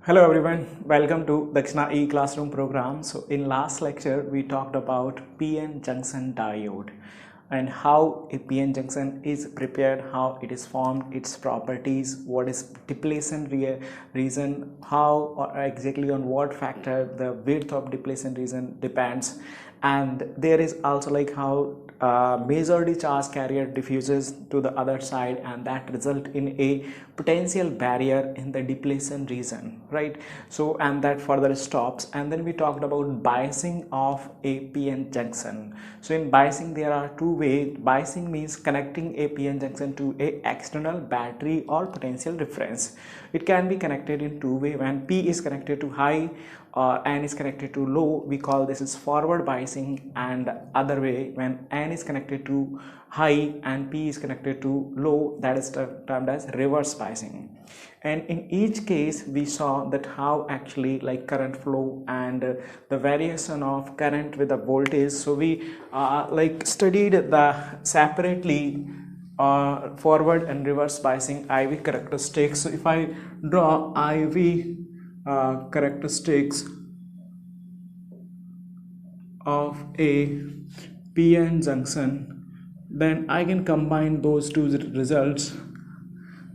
Hello everyone, welcome to Dakshana e-classroom program. So in last lecture we talked about PN junction diode and how a PN junction is prepared, how it is formed, its properties, what is depletion region, how or exactly on what factor the width of depletion region depends, and there is also like how majority charge carrier diffuses to the other side and that result in a potential barrier in the depletion region, right? So and that further stops. And then we talked about biasing of a PN junction. So in biasing there are two ways. Biasing means connecting a PN junction to a external battery or potential reference. It can be connected in two ways. When P is connected to high N is connected to low, we call this is forward biasing, and other way when N is connected to high and P is connected to low, that is termed as reverse biasing. And in each case we saw that how actually like current flow and the variation of current with the voltage. So we like studied the separately forward and reverse biasing IV characteristics. So if I draw IV characteristics of a PN junction, then I can combine those two results,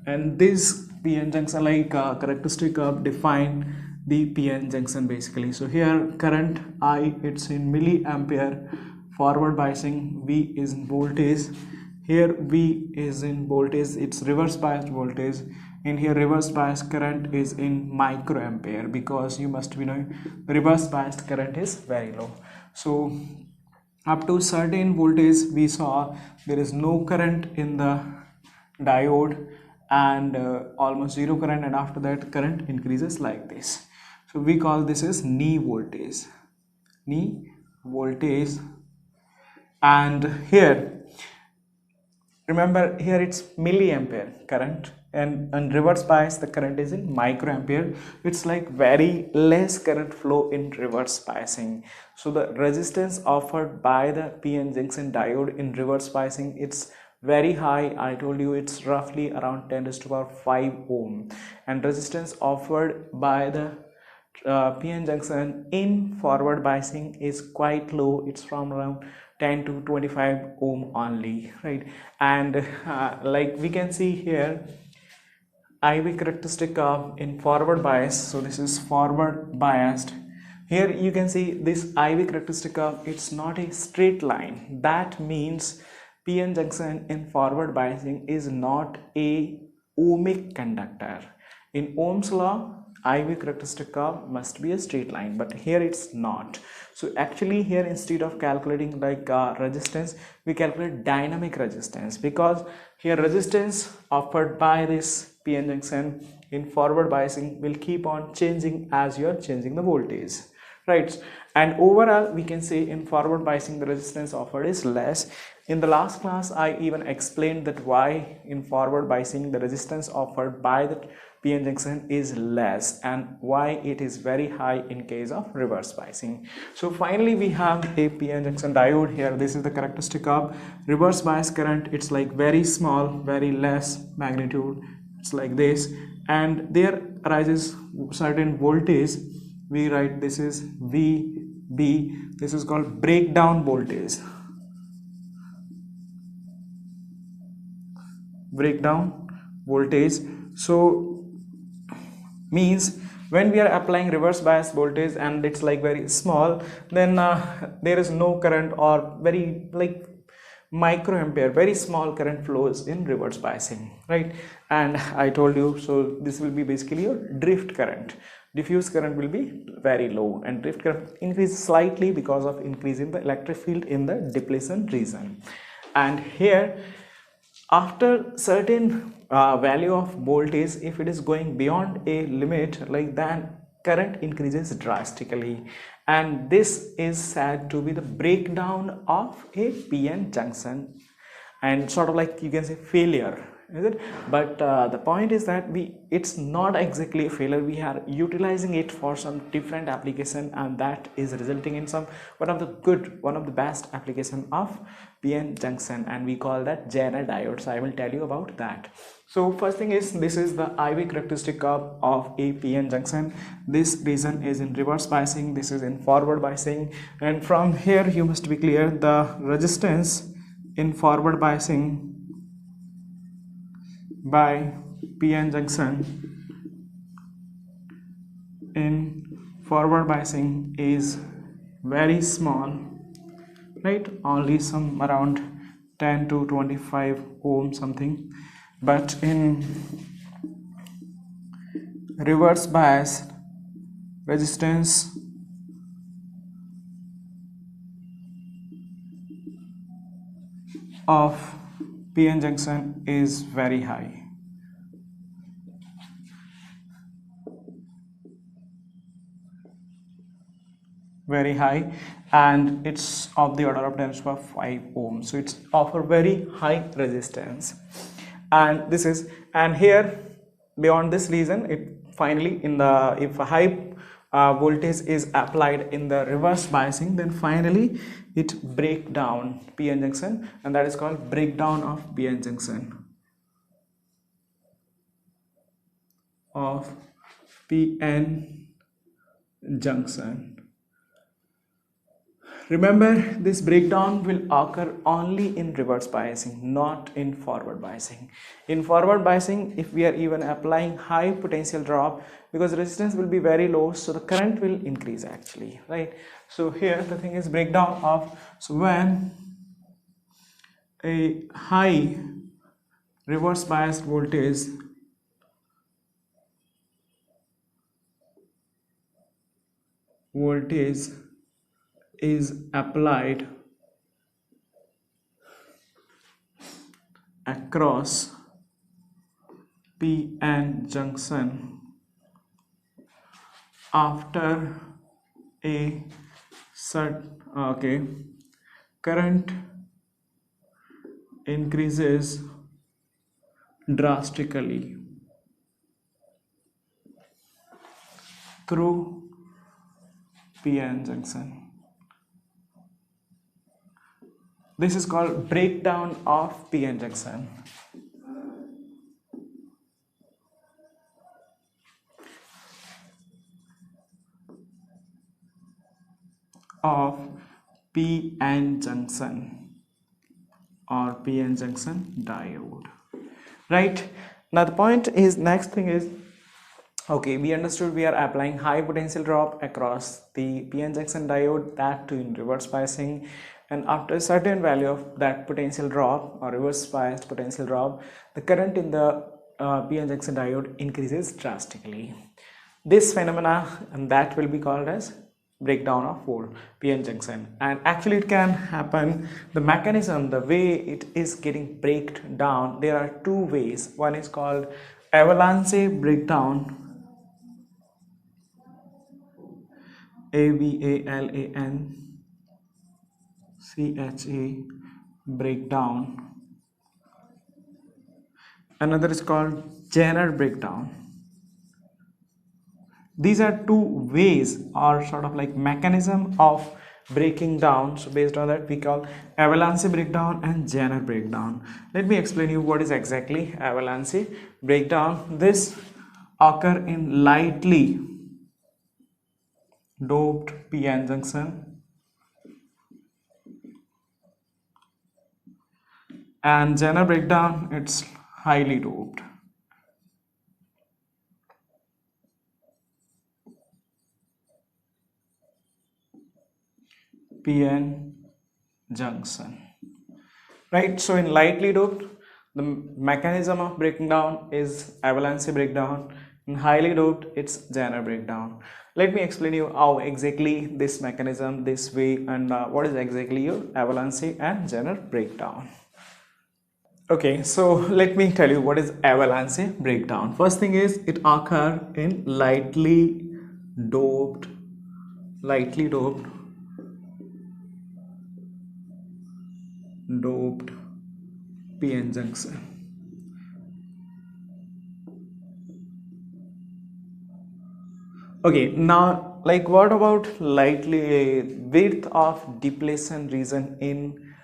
and this PN junction like characteristic of define the PN junction basically. So here current I, it's in milliampere, forward biasing V is in voltage, here V is in voltage, it's reverse biased voltage. In here reverse biased current is in microampere, because you must be knowing reverse biased current is very low. So up to certain voltage we saw there is no current in the diode and almost zero current, and after that current increases like this. So we call this as knee voltage, and here remember here it's milliampere current, and reverse bias the current is in microampere. It's like very less current flow in reverse biasing. So the resistance offered by the PN junction diode in reverse biasing, it's very high. I told you it's roughly around 10 to the power 5 ohm, and resistance offered by the PN junction in forward biasing is quite low. It's from around 10 to 25 ohm only, right? And like we can see here IV characteristic of in forward bias. So this is forward biased. Here you can see this IV characteristic of it's not a straight line. That means PN junction in forward biasing is not a ohmic conductor. In Ohm's law, IV characteristic curve must be a straight line, but here it's not. So actually here instead of calculating like resistance, we calculate dynamic resistance, because here resistance offered by this PN junction in forward biasing will keep on changing as you are changing the voltage, right? And overall we can say in forward biasing the resistance offered is less. In the last class I even explained that why in forward biasing the resistance offered by the PN junction is less and why it is very high in case of reverse biasing. So finally we have a PN junction diode here. This is the characteristic of reverse bias current. It's like very small, very less magnitude. It's like this, and there arises certain voltage. We write this is VB. This is called breakdown voltage. Breakdown voltage. So means when we are applying reverse bias voltage and it's like very small, then there is no current or very like microampere, very small current flows in reverse biasing, right? And I told you, so this will be basically your drift current. Diffuse current will be very low, and drift current increases slightly because of increase in the electric field in the depletion region. And here after certain value of voltage, if it is going beyond a limit, like then current increases drastically, and this is said to be the breakdown of a PN junction, and sort of like you can say failure. is it? But the point is that it's not exactly a failure. We are utilizing it for some different application, and that is resulting in some one of the best application of PN junction, and we call that Zener diode. So I will tell you about that. So first thing is, this is the IV characteristic of a PN junction. This region is in reverse biasing, this is in forward biasing, and from here you must be clear the resistance in forward biasing by PN junction in forward biasing is very small, right? Only some around 10 to 25 ohm something. But in reverse bias, resistance of PN junction is very high. Very high, and it's of the order of 10 to the power 5 ohms. So it's offer very high resistance, and this is, and here beyond this region, it finally in the, if a high voltage is applied in the reverse biasing, then finally it break down PN junction, and that is called breakdown of PN junction of PN junction. Remember, this breakdown will occur only in reverse biasing, not in forward biasing. In forward biasing, if we are even applying high potential drop, because resistance will be very low, so the current will increase actually, right? So here the thing is breakdown of, so when a high reverse biased voltage is applied across PN junction after a current increases drastically through PN junction. This is called breakdown of PN junction. Of PN junction or PN junction diode, right? Now the point is, next thing is, okay, we understood we are applying high potential drop across the PN junction diode, that too in reverse biasing, and after a certain value of that potential drop or reverse biased potential drop, the current in the PN junction diode increases drastically. This phenomena, and that will be called as breakdown of PN junction. And actually it can happen, the mechanism, the way it is getting breaked down, there are two ways. One is called Avalanche breakdown, AVALANCHA breakdown. Another is called Zener breakdown. These are two ways or sort of like mechanism of breaking down. So based on that we call Avalanche breakdown and Zener breakdown. Let me explain you what is exactly Avalanche breakdown. This occur in lightly doped PN junction, and Zener breakdown, it's highly doped. PN junction, right? So in lightly doped, the mechanism of breaking down is Avalanche breakdown. In highly doped, it's Zener breakdown. Let me explain you how exactly this mechanism, this way, and what is exactly your Avalanche and Zener breakdown. Okay, so let me tell you what is Avalanche breakdown. First thing is, it occur in lightly doped PN junction. Okay, now like what about lightly width of depletion region in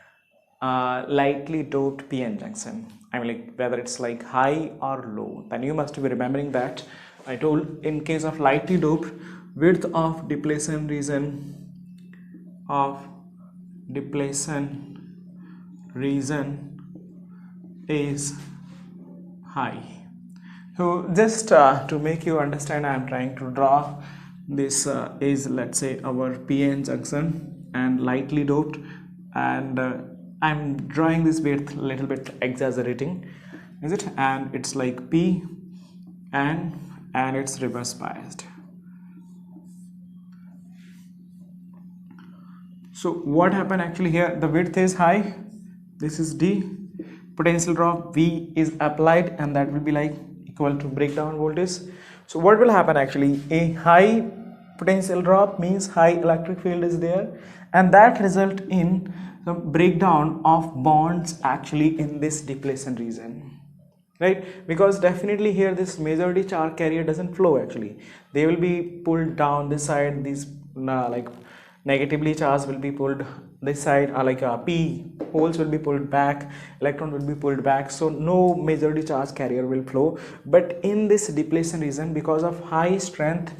lightly doped PN junction? I mean, like whether it's like high or low, then you must be remembering that I told in case of lightly doped, width of depletion region is high. So just to make you understand, I am trying to draw this is, let's say, our PN junction and lightly doped, and I'm drawing this width a little bit exaggerating, is it? And it's like P and it's reverse biased. So what happened actually here? The width is high. This is D. Potential drop V is applied, and that will be like equal to breakdown voltage. So what will happen actually? A high potential drop means high electric field is there, and that result in the breakdown of bonds actually in this depletion region, right? Because definitely here this majority charge carrier doesn't flow actually. They will be pulled down this side. These like negatively charged will be pulled this side, like P holes will be pulled back, electron will be pulled back, so no majority charge carrier will flow. But in this depletion region, because of high strength,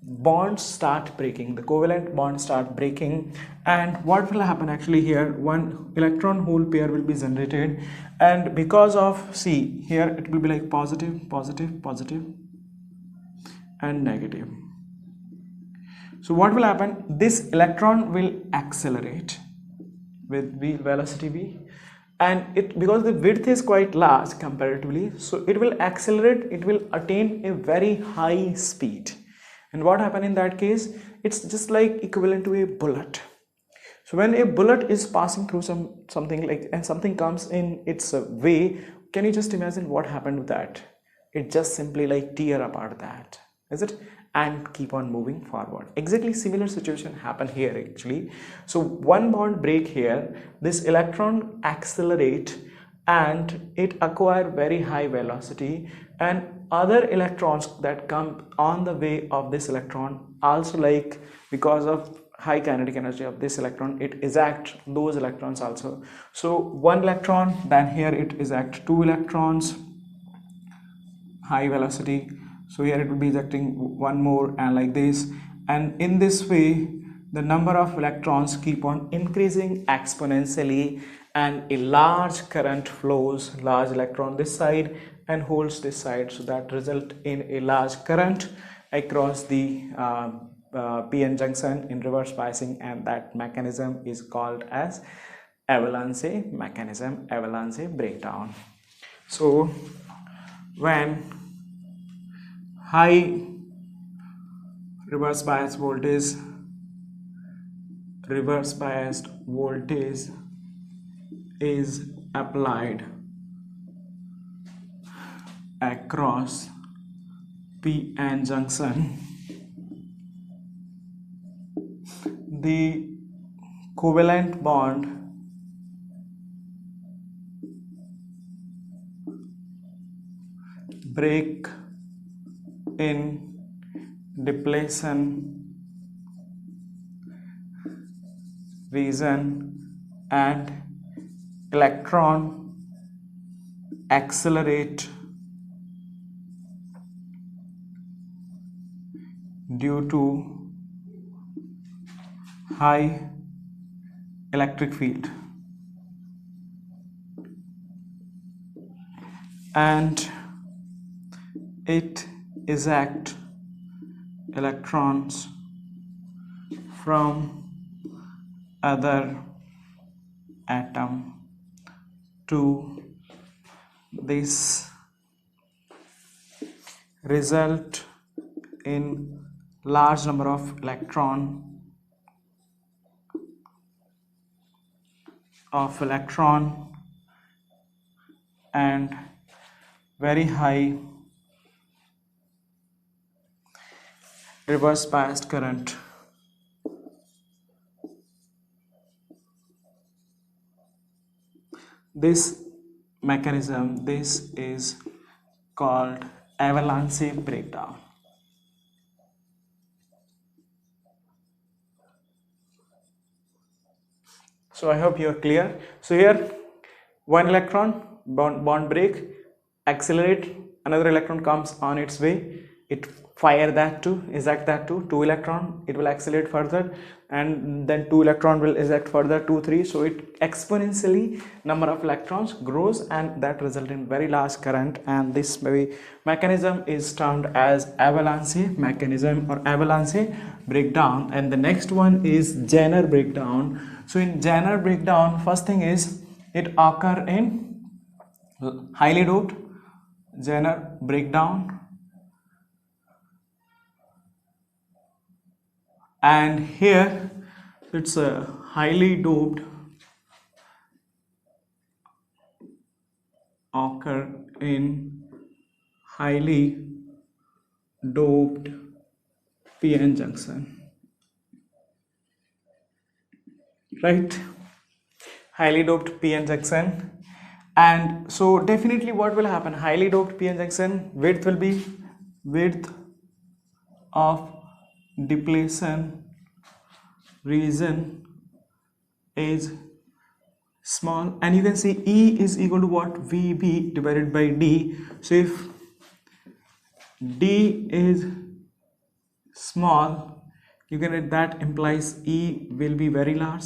bonds start breaking, the covalent bonds start breaking, and what will happen actually here? One electron hole pair will be generated, and because of, see here, it will be like positive, positive, positive and negative. So what will happen? This electron will accelerate with v velocity v, and it, because the width is quite large comparatively, so it will accelerate, it will attain a very high speed. And what happened in that case? It's just like equivalent to a bullet. So when a bullet is passing through something like, and something comes in its way, can you just imagine what happened with that? It just simply like tear apart that, is it? And keep on moving forward. Exactly similar situation happened here actually. So one bond break here, this electron accelerate and it acquire very high velocity, and other electrons that come on the way of this electron also, like because of high kinetic energy of this electron, it eject those electrons also. So one electron, then here it eject two electrons, high velocity, so here it will be ejecting one more, and like this, and in this way the number of electrons keep on increasing exponentially, and a large current flows, large electron this side and holds this side, so that result in a large current across the PN junction in reverse biasing, and that mechanism is called as avalanche mechanism, avalanche breakdown. So when high reverse biased voltage is applied across PN junction, the covalent bond break in depletion region and electron accelerate due to high electric field, and it eject electrons from other atom to this result in large number of electron and very high reverse biased current. This mechanism, this is called avalanche breakdown. So I hope you are clear. So here one electron bond break, accelerate, another electron comes on its way, it fire that to eject that to 2 electron, it will accelerate further, and then 2 electron will eject further 2 3, so it exponentially number of electrons grows, and that result in very large current. And this mechanism is termed as avalanche mechanism or avalanche breakdown. And the next one is Zener breakdown. So in Zener breakdown, first thing is it occur in highly doped Zener breakdown, and here it's a highly doped occur in highly doped PN junction, right? Highly doped PN junction. And so definitely what will happen, highly doped PN junction, width will be width of depletion region is small, and you can see E is equal to what, VB divided by D. So if D is small, you can write that implies E will be very large.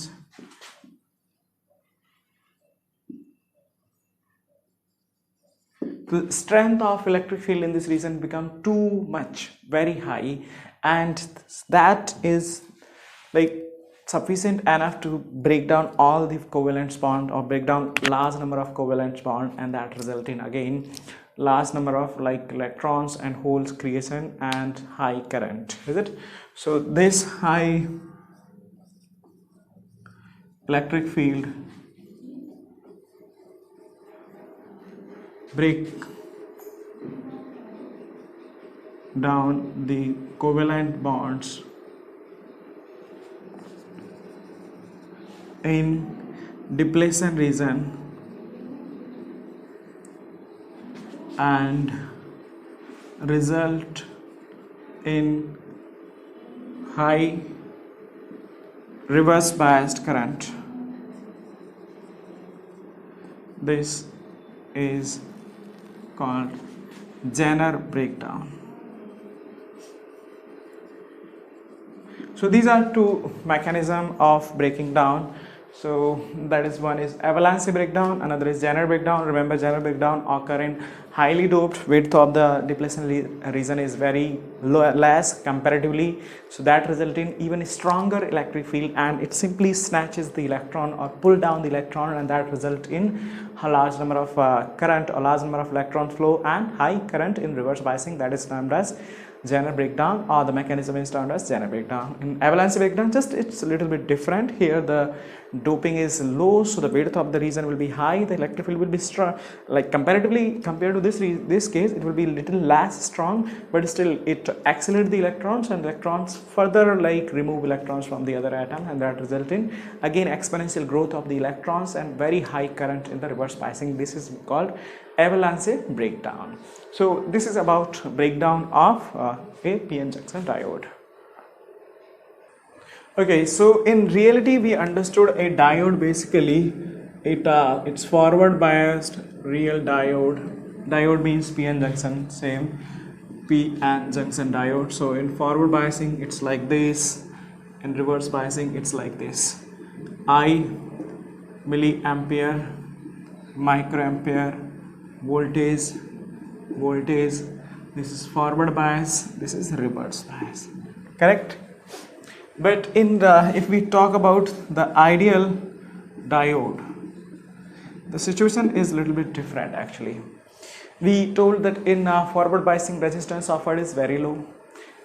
The strength of electric field in this region become too much, very high, and that is like sufficient enough to break down all the covalent bond or break down large number of covalent bond, and that result in again large number of like electrons and holes creation and high current, is it? So this high electric field break down the covalent bonds in depletion region and result in high reverse biased current. This is called Zener breakdown. So these are two mechanisms of breaking down. So that is, one is avalanche breakdown, another is Zener breakdown. Remember, Zener breakdown occur in highly doped, width of the depletion region is very less comparatively, so that result in even stronger electric field, and it simply snatches the electron or pull down the electron, and that result in a large number of current or large number of electron flow and high current in reverse biasing. That is termed as Zener breakdown, or the mechanism is termed as Zener breakdown. In avalanche breakdown, just it's a little bit different. Here the doping is low, so the width of the region will be high, the electric field will be strong, like comparatively compared to this case it will be little less strong, but still it accelerates the electrons, and electrons further like remove electrons from the other atom, and that result in again exponential growth of the electrons and very high current in the reverse biasing. This is called avalanche breakdown. So this is about breakdown of a PN junction diode. Okay, so in reality we understood a diode basically it's forward biased real diode. Diode means PN junction, same PN junction diode. So in forward biasing it's like this, in reverse biasing it's like this. I milliampere, microampere, voltage, this is forward bias, this is reverse bias, correct? But in the, if we talk about the ideal diode, the situation is a little bit different actually. We told that in forward biasing resistance offered is very low,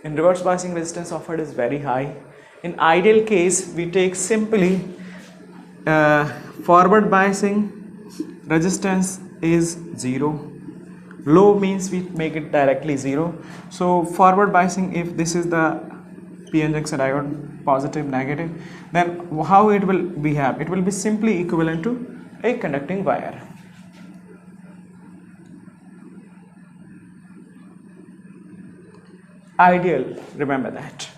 in reverse biasing resistance offered is very high. In ideal case we take simply forward biasing resistance is 0, low means we make it directly 0. So forward biasing, if this is the PN junction diode, positive, negative, then how it will behave? It will be simply equivalent to a conducting wire. Ideal, remember that.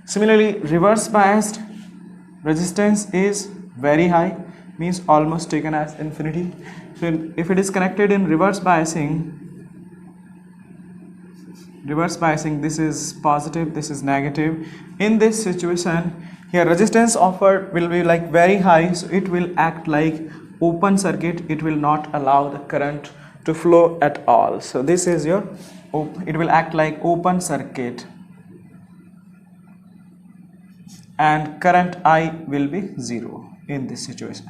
Similarly, reverse biased resistance is very high, means almost taken as infinity. So if it is connected in reverse biasing, this is positive, this is negative. In this situation here, resistance offered will be like very high, so it will act like open circuit, it will not allow the current to flow at all. So this is your, it will act like open circuit, and current I will be 0 in this situation.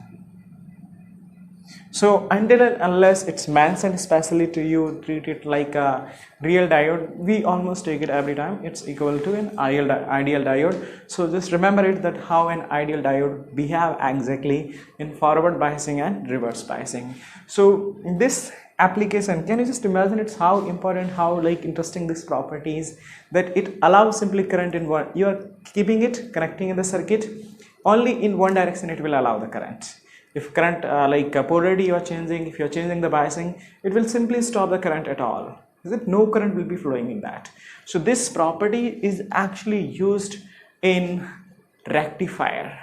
So until and unless it's mentioned specially to you, treat it like a real diode. We almost take it every time. It's equal to an ideal diode. So just remember it, that how an ideal diode behave exactly in forward biasing and reverse biasing. So in this application, can you just imagine it's how important, how like interesting this property is, that it allows simply current in one, you are keeping it connecting in the circuit, only in one direction it will allow the current. If current polarity you are changing, if you are changing the biasing, it will simply stop the current at all. Is it? No current will be flowing in that. So this property is actually used in rectifier.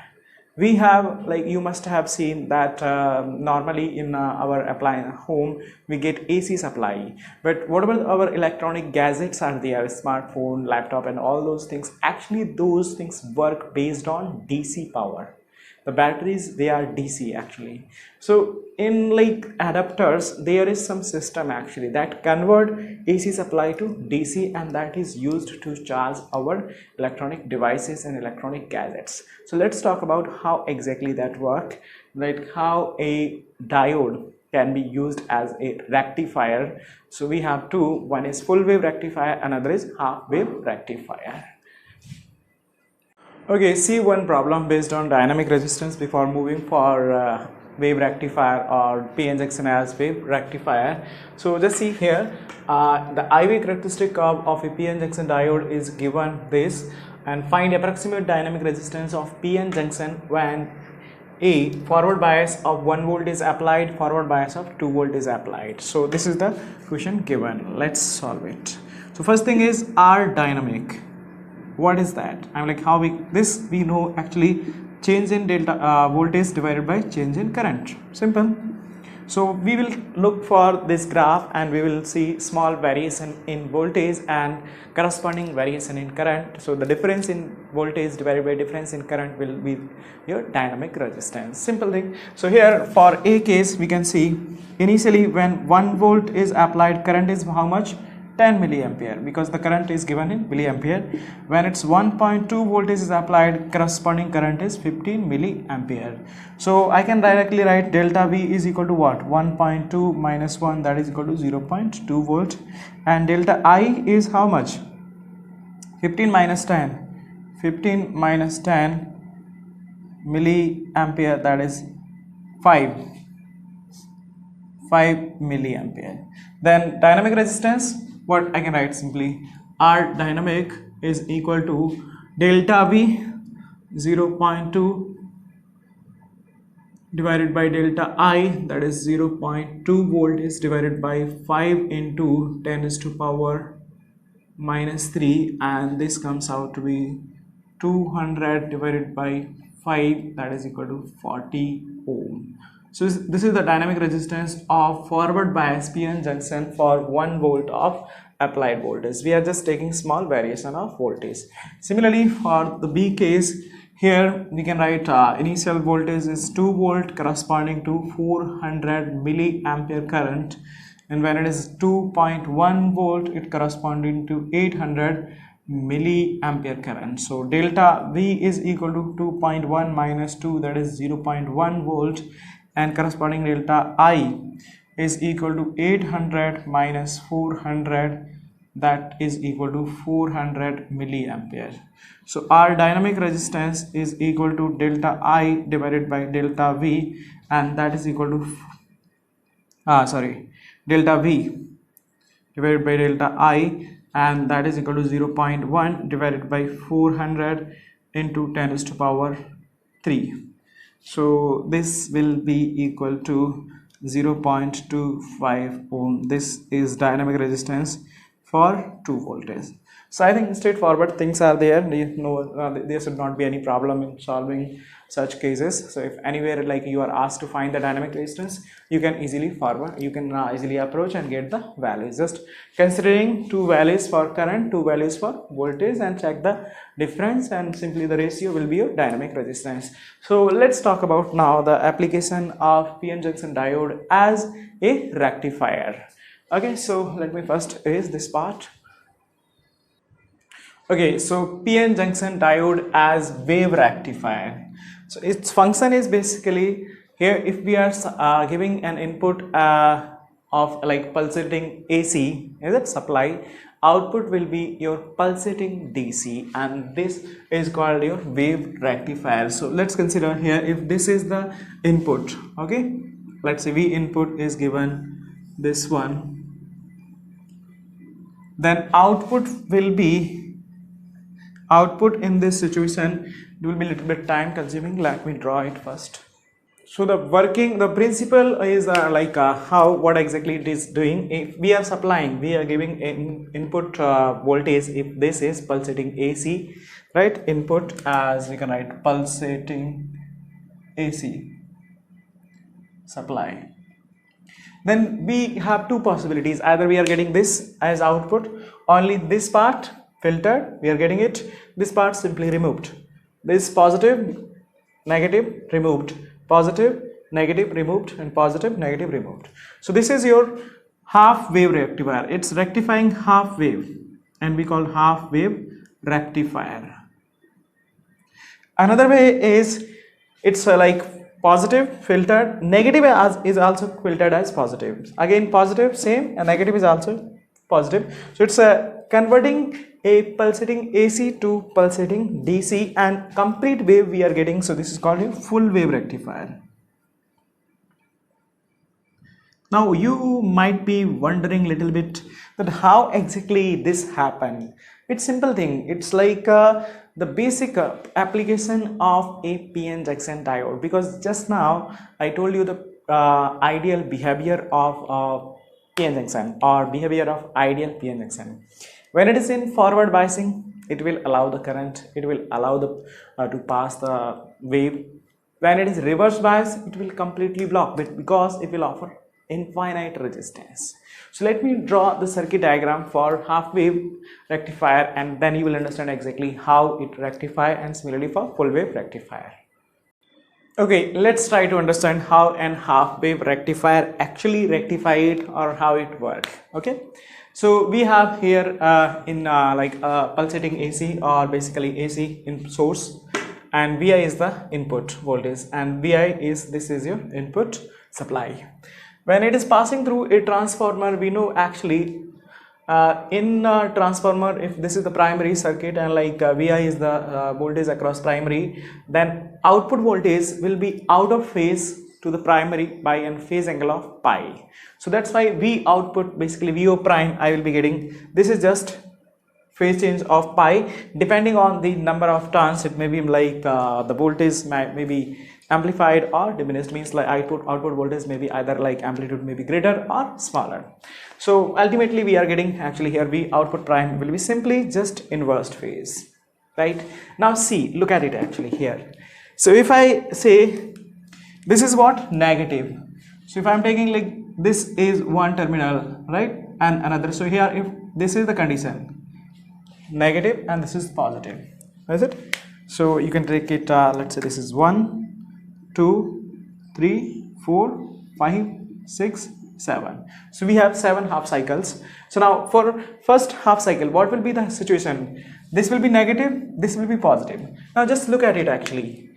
We have, like you must have seen that normally in our appliance home we get AC supply, but whatever our electronic gadgets are there, smartphone, laptop and all those things, actually those things work based on DC power. The batteries, they are DC actually. So in like adapters, there is some system actually that convert AC supply to DC, and that is used to charge our electronic devices and electronic gadgets. So let's talk about how exactly that work, like how a diode can be used as a rectifier. So we have two, one is full wave rectifier, another is half wave rectifier. Okay, see one problem based on dynamic resistance before moving for wave rectifier or PN junction as wave rectifier. So just see here, the IV characteristic of a PN junction diode is given this, and find approximate dynamic resistance of PN junction when a forward bias of 1 volt is applied, forward bias of 2 volt is applied. So this is the question given. Let's solve it. So first thing is R dynamic. What is that? I'm like, how we know actually change in delta voltage divided by change in current. Simple. So we will look for this graph and we will see small variation in voltage and corresponding variation in current. So the difference in voltage divided by difference in current will be your dynamic resistance. Simple thing. So here for a case we can see initially when 1 volt is applied, current is how much? 10 milliampere, because the current is given in milliampere. When it's 1.2 voltage is applied, corresponding current is 15 milliampere. So I can directly write delta V is equal to what? 1.2 minus 1, that is equal to 0.2 volt, and delta I is how much? 15 minus 10, 15 minus 10 milliampere, that is 5 milliampere. Then dynamic resistance, what I can write simply, R dynamic is equal to delta V 0.2 divided by delta I, that is 0.2 volt, is divided by 5 into 10 is to power minus 3, and this comes out to be 200 divided by 5, that is equal to 40 ohm. So this is the dynamic resistance of forward bias PN junction for 1 volt of applied voltage. We are just taking small variation of voltage. Similarly for the B case, here we can write initial voltage is 2 volt corresponding to 400 milliampere current, and when it is 2.1 volt it corresponding to 800 milliampere current. So delta V is equal to 2.1 minus 2, that is 0.1 volt, and corresponding delta I is equal to 800 minus 400, that is equal to 400 milliampere. So our dynamic resistance is equal to delta I divided by delta V, and that is equal to delta V divided by delta I, and that is equal to 0.1 divided by 400 into 10 is to power 3. So this will be equal to 0.25 ohm. This is dynamic resistance for 2 voltage. So I think straightforward things are there. You know, there should not be any problem in solving such cases. So if anywhere like you are asked to find the dynamic resistance, you can easily easily approach and get the values. Just considering 2 values for current, 2 values for voltage, and check the difference, and simply the ratio will be your dynamic resistance. So let's talk about now the application of PN junction diode as a rectifier. Okay, so let me first erase this part. Okay, so PN junction diode as wave rectifier. So its function is basically here, if we are giving an input of like pulsating AC, is it supply, output will be your pulsating DC, and this is called your wave rectifier. So let's consider here, if this is the input, okay, let's say V input is given this one, then output in this situation, it will be a little bit time consuming. Let me draw it first. So the principle is what exactly it is doing. If we are supplying, we are giving input voltage, if this is pulsating AC, right, input as we can write pulsating AC supply, then we have 2 possibilities. Either we are getting this as output, only this part filtered, we are getting it, this part simply removed, this positive negative removed, positive negative removed, and positive negative removed. So this is your half wave rectifier. It's rectifying half wave, and we call half wave rectifier. Another way is, it's like positive filtered, negative is also filtered as positive, again positive same, and negative is also positive. So it's converting a pulsating AC to pulsating DC, and complete wave we are getting. So this is called a full wave rectifier. Now you might be wondering a little bit that how exactly this happened. It's simple thing. It's like the basic application of a PN junction diode, because just now I told you the ideal behavior of PN junction, or behavior of ideal PN junction. When it is in forward biasing, it will allow the current, it will allow the to pass the wave. When it is reverse bias, it will completely block, because it will offer infinite resistance. So let me draw the circuit diagram for half wave rectifier, and then you will understand exactly how it rectify, and similarly for full wave rectifier. Okay, let's try to understand how an half wave rectifier actually rectify it, or how it works. Okay, so we have here pulsating AC, or basically AC in source, and Vi is the input voltage, and Vi is, this is your input supply. When it is passing through a transformer, we know actually in transformer, if this is the primary circuit, and Vi is the voltage across primary, then output voltage will be out of phase to the primary by a phase angle of pi. So that's why V output, basically VO prime, I will be getting, this is just phase change of pi. Depending on the number of turns, it may be like the voltage may be amplified or diminished, means like output voltage may be either like amplitude may be greater or smaller. So ultimately we are getting, actually here V output prime will be simply just inverse phase, right? Now see, look at it actually here. So if I say this is what, negative, so if I am taking like this is one terminal, right, and another, so here if this is the condition, negative, and this is positive, is it? So you can take it, let's say this is 1 2 3 4 5 6 7. So we have 7 half cycles. So now for first half cycle, what will be the situation? This will be negative, this will be positive. Now just look at it actually.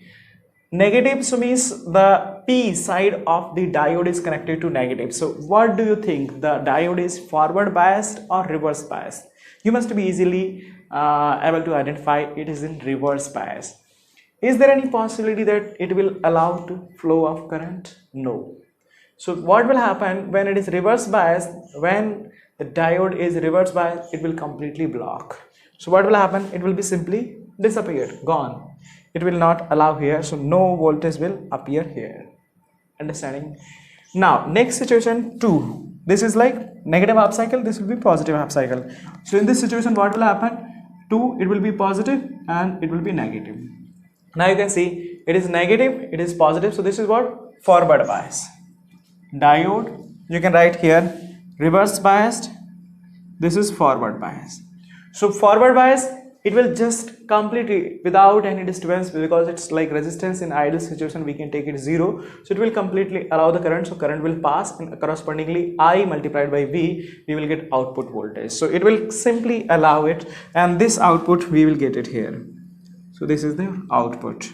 Negative, so means the P side of the diode is connected to negative. So what do you think, the diode is forward biased or reverse biased? You must be easily able to identify it is in reverse bias. Is there any possibility that it will allow to flow of current? No. So what will happen when it is reverse bias? When the diode is reverse bias, it will completely block. So what will happen? It will be simply disappeared, gone. It will not allow here, so no voltage will appear here. Understanding? Now next situation 2. This is like negative half cycle, this will be positive half cycle. So in this situation what will happen? 2, it will be positive and it will be negative. Now you can see it is negative, it is positive, so this is what? Forward bias. Diode, you can write here reverse biased, this is forward bias. So forward bias, it will just completely without any disturbance, because it's like resistance in ideal situation we can take it 0, so it will completely allow the current, so current will pass, and correspondingly I multiplied by V, we will get output voltage. So it will simply allow it, and this output we will get it here. So this is the output.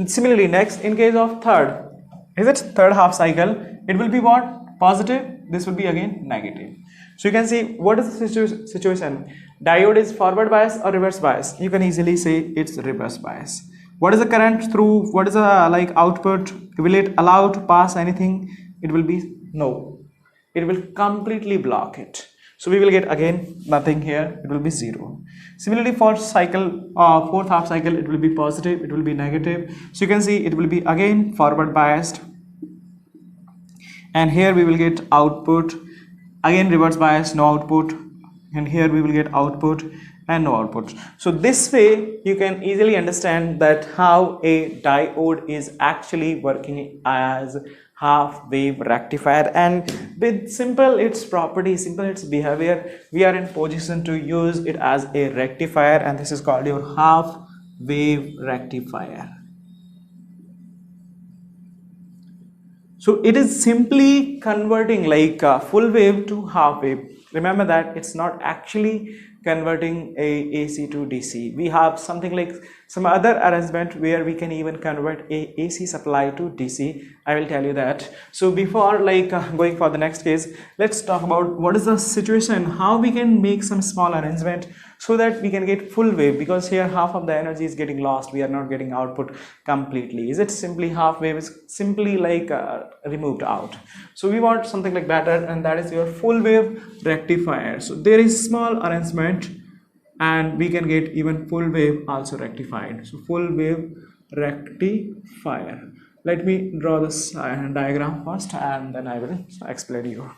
Similarly, next, in case of third, is it third half cycle, it will be what? Positive, this will be again negative. So you can see what is the situation. Diode is forward bias or reverse bias? You can easily say it's reverse bias. What is the current through? What is the like output? Will it allow to pass anything? It will be no. It will completely block it. So we will get again nothing here. It will be 0. Similarly, for cycle fourth half cycle, it will be positive. It will be negative. So you can see it will be again forward biased. And here we will get output, again reverse bias, no output, and here we will get output and no output. So this way you can easily understand that how a diode is actually working as half wave rectifier, and with simple its property, simple its behavior, we are in position to use it as a rectifier, and this is called your half wave rectifier. So it is simply converting like full wave to half wave. Remember that it's not actually converting a AC to DC. We have something like some other arrangement where we can even convert a AC supply to DC. I will tell you that. So before like going for the next case, let's talk about what is the situation, how we can make some small arrangement so that we can get full wave, because here half of the energy is getting lost, we are not getting output completely. Is it simply half wave is simply like removed out. So we want something like better, and that is your full wave rectifier. So there is small arrangement and we can get even full wave also rectified. So full wave rectifier. Let me draw this diagram first and then I will explain you.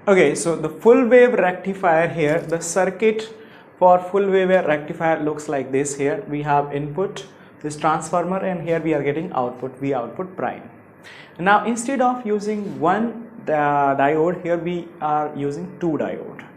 Okay, so the full wave rectifier here, the circuit for full wave rectifier looks like this. Here we have input, this transformer, and here we are getting output, V output prime. Now instead of using one diode, here we are using two diode,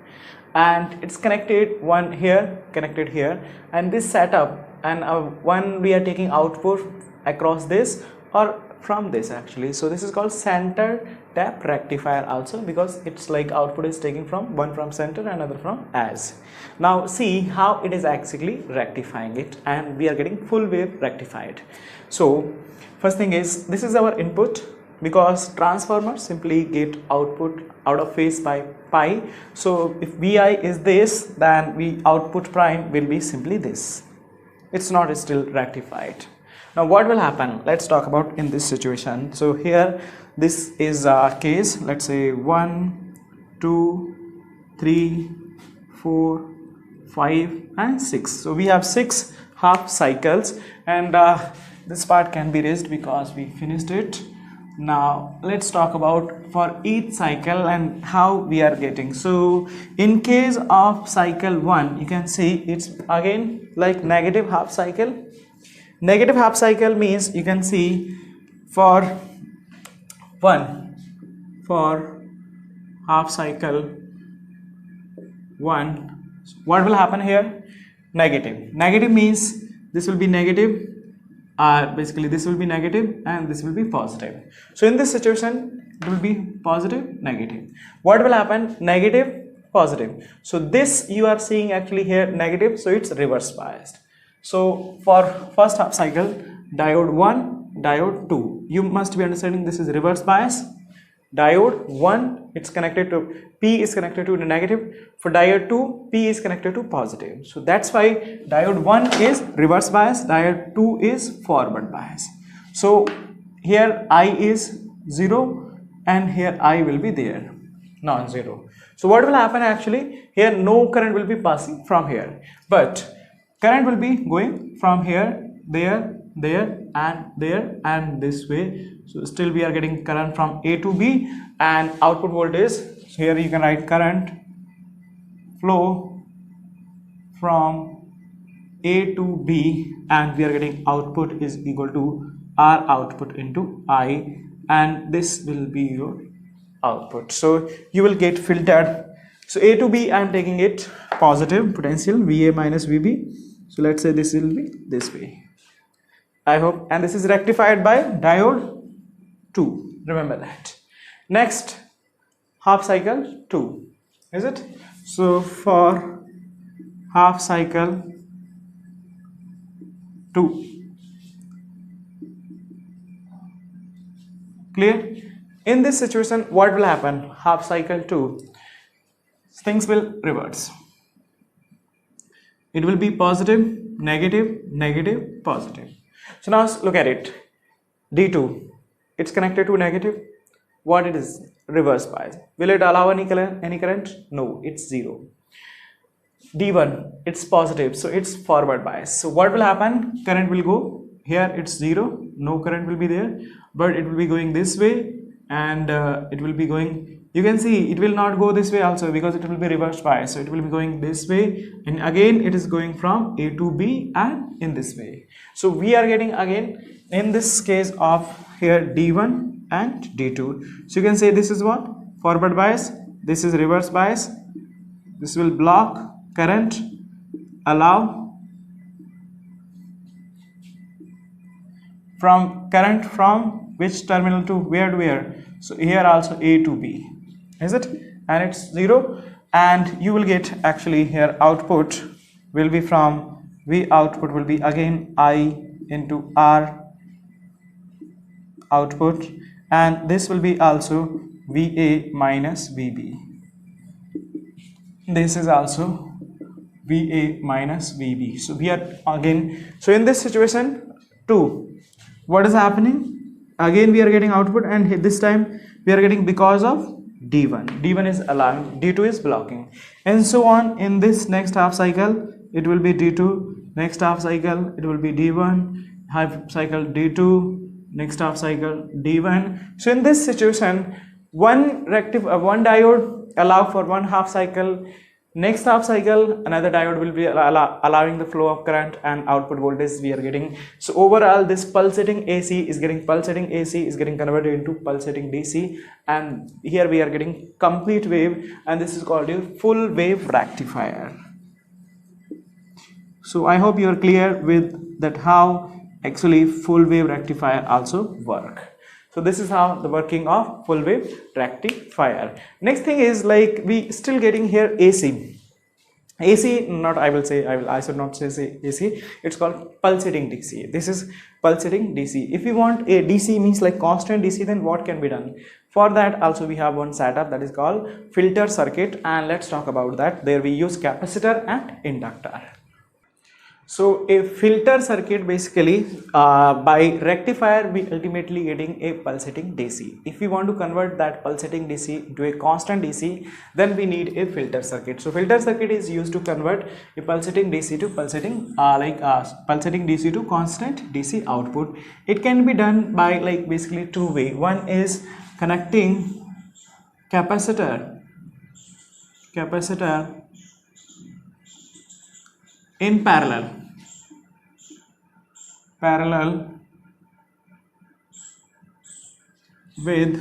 and it's connected, one here connected here, and this setup, and one we are taking output across this or from this actually. So this is called center tap rectifier also, because it's like output is taken from one from center and another from as. Now see how it is actually rectifying it, and we are getting full wave rectified. So first thing is, this is our input, because transformer simply get output out of phase by pi. So if Vi is this, then V output prime will be simply this. It's not still rectified. Now what will happen? Let's talk about in this situation. So here this is a case, let's say 1, 2, 3, 4, 5 and 6. So we have 6 half cycles, and this part can be raised because we finished it. Now let's talk about for each cycle and how we are getting. So in case of cycle 1, you can see it's again like negative half cycle. Negative half cycle means you can see for half cycle 1, what will happen here? Negative means this will be negative, basically this will be negative and this will be positive. So in this situation it will be positive, negative. What will happen? Negative, positive. So this you are seeing actually here negative, so it's reverse biased. So for first half cycle, diode 1, diode 2, you must be understanding this is reverse bias. Diode 1, it's connected to P is connected to the negative. For diode 2, P is connected to positive. So that's why diode 1 is reverse bias, diode 2 is forward bias. So here I is 0 and here I will be there, non-zero. So what will happen actually? Here no current will be passing from here, but current will be going from here, there there and there and this way. So still we are getting current from A to B, and output voltage, so here you can write current flow from A to B, and we are getting output is equal to R output into I, and this will be your output. So you will get filtered. So A to B, I am taking it positive potential VA minus VB. So let's say this will be this way, I hope. And this is rectified by diode 2, remember that. Next, half cycle 2, is it? So for half cycle 2, clear? In this situation, what will happen? Half cycle 2, things will reverse. It will be positive, negative, negative, positive. So now look at it. D2, it's connected to negative. What it is? Reverse bias. Will it allow any current? No, it's 0. D1, it's positive, so it's forward bias. So what will happen? Current will go here, it's 0, no current will be there, but it will be going this way, and it will be going, you can see it will not go this way also because it will be reverse bias. So it will be going this way, and again it is going from A to B and in this way. So we are getting again in this case of here D1 and D2. So you can say this is what? Forward bias, this is reverse bias. This will block current, allow from current from which terminal to where to where. So here also A to B, is it? And it's 0, and you will get actually here output will be from V output will be again I into R output, and this will be also VA minus VB. This is also VA minus VB. So we are again, so in this situation 2, what is happening? Again we are getting output, and this time we are getting because of D1. D1 is allowing, D2 is blocking, and so on. In this next half cycle it will be D2, next half cycle it will be D1, half cycle D2, next half cycle D1. So in this situation, one diode allow for one half cycle, next half cycle another diode will be allowing the flow of current, and output voltage we are getting. So overall this pulsating AC is getting converted into pulsating DC, and here we are getting complete wave, and this is called a full wave rectifier. So I hope you are clear with that how actually full wave rectifier also work. So this is how the working of full wave rectifier. Next thing is like we still getting here AC. AC, not I should not say AC, it's called pulsating DC. This is pulsating DC. If we want a DC means like constant DC, then what can be done? For that also we have one setup that is called filter circuit, and let's talk about that. There we use capacitor and inductor. So a filter circuit basically by rectifier we ultimately getting a pulsating DC. If we want to convert that pulsating DC into a constant DC, then we need a filter circuit. So filter circuit is used to convert a pulsating DC to pulsating pulsating DC to constant DC output. It can be done by like basically two ways. One is connecting capacitor in parallel with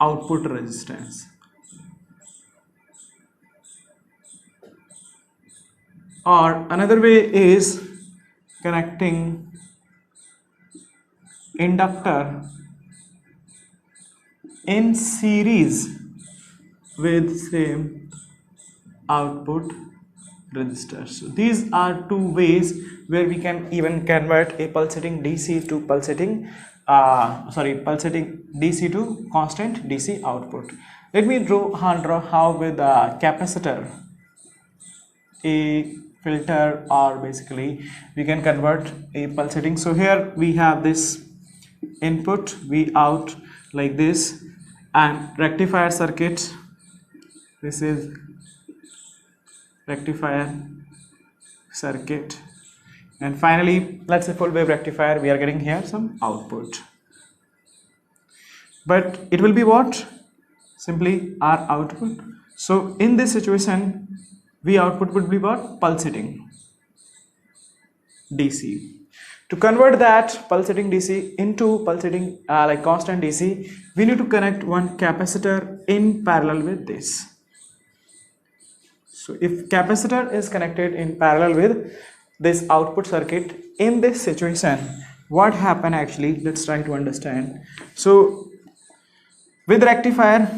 output resistance, or another way is connecting inductor in series with same output resistors. So these are two ways where we can even convert a pulsating DC to pulsating DC to constant DC output. Let me draw how with a capacitor a filter, or basically we can convert a pulsating. So here we have this input V out like this, and rectifier circuit. This is rectifier circuit. And finally, let's say full wave rectifier, we are getting here some output. But it will be what? Simply our output. So in this situation, V output would be what? Pulsating DC. To convert that pulsating DC into pulsating like constant DC, we need to connect one capacitor in parallel with this. So if capacitor is connected in parallel with this output circuit, in this situation, what happen actually? Let's try to understand. So with rectifier,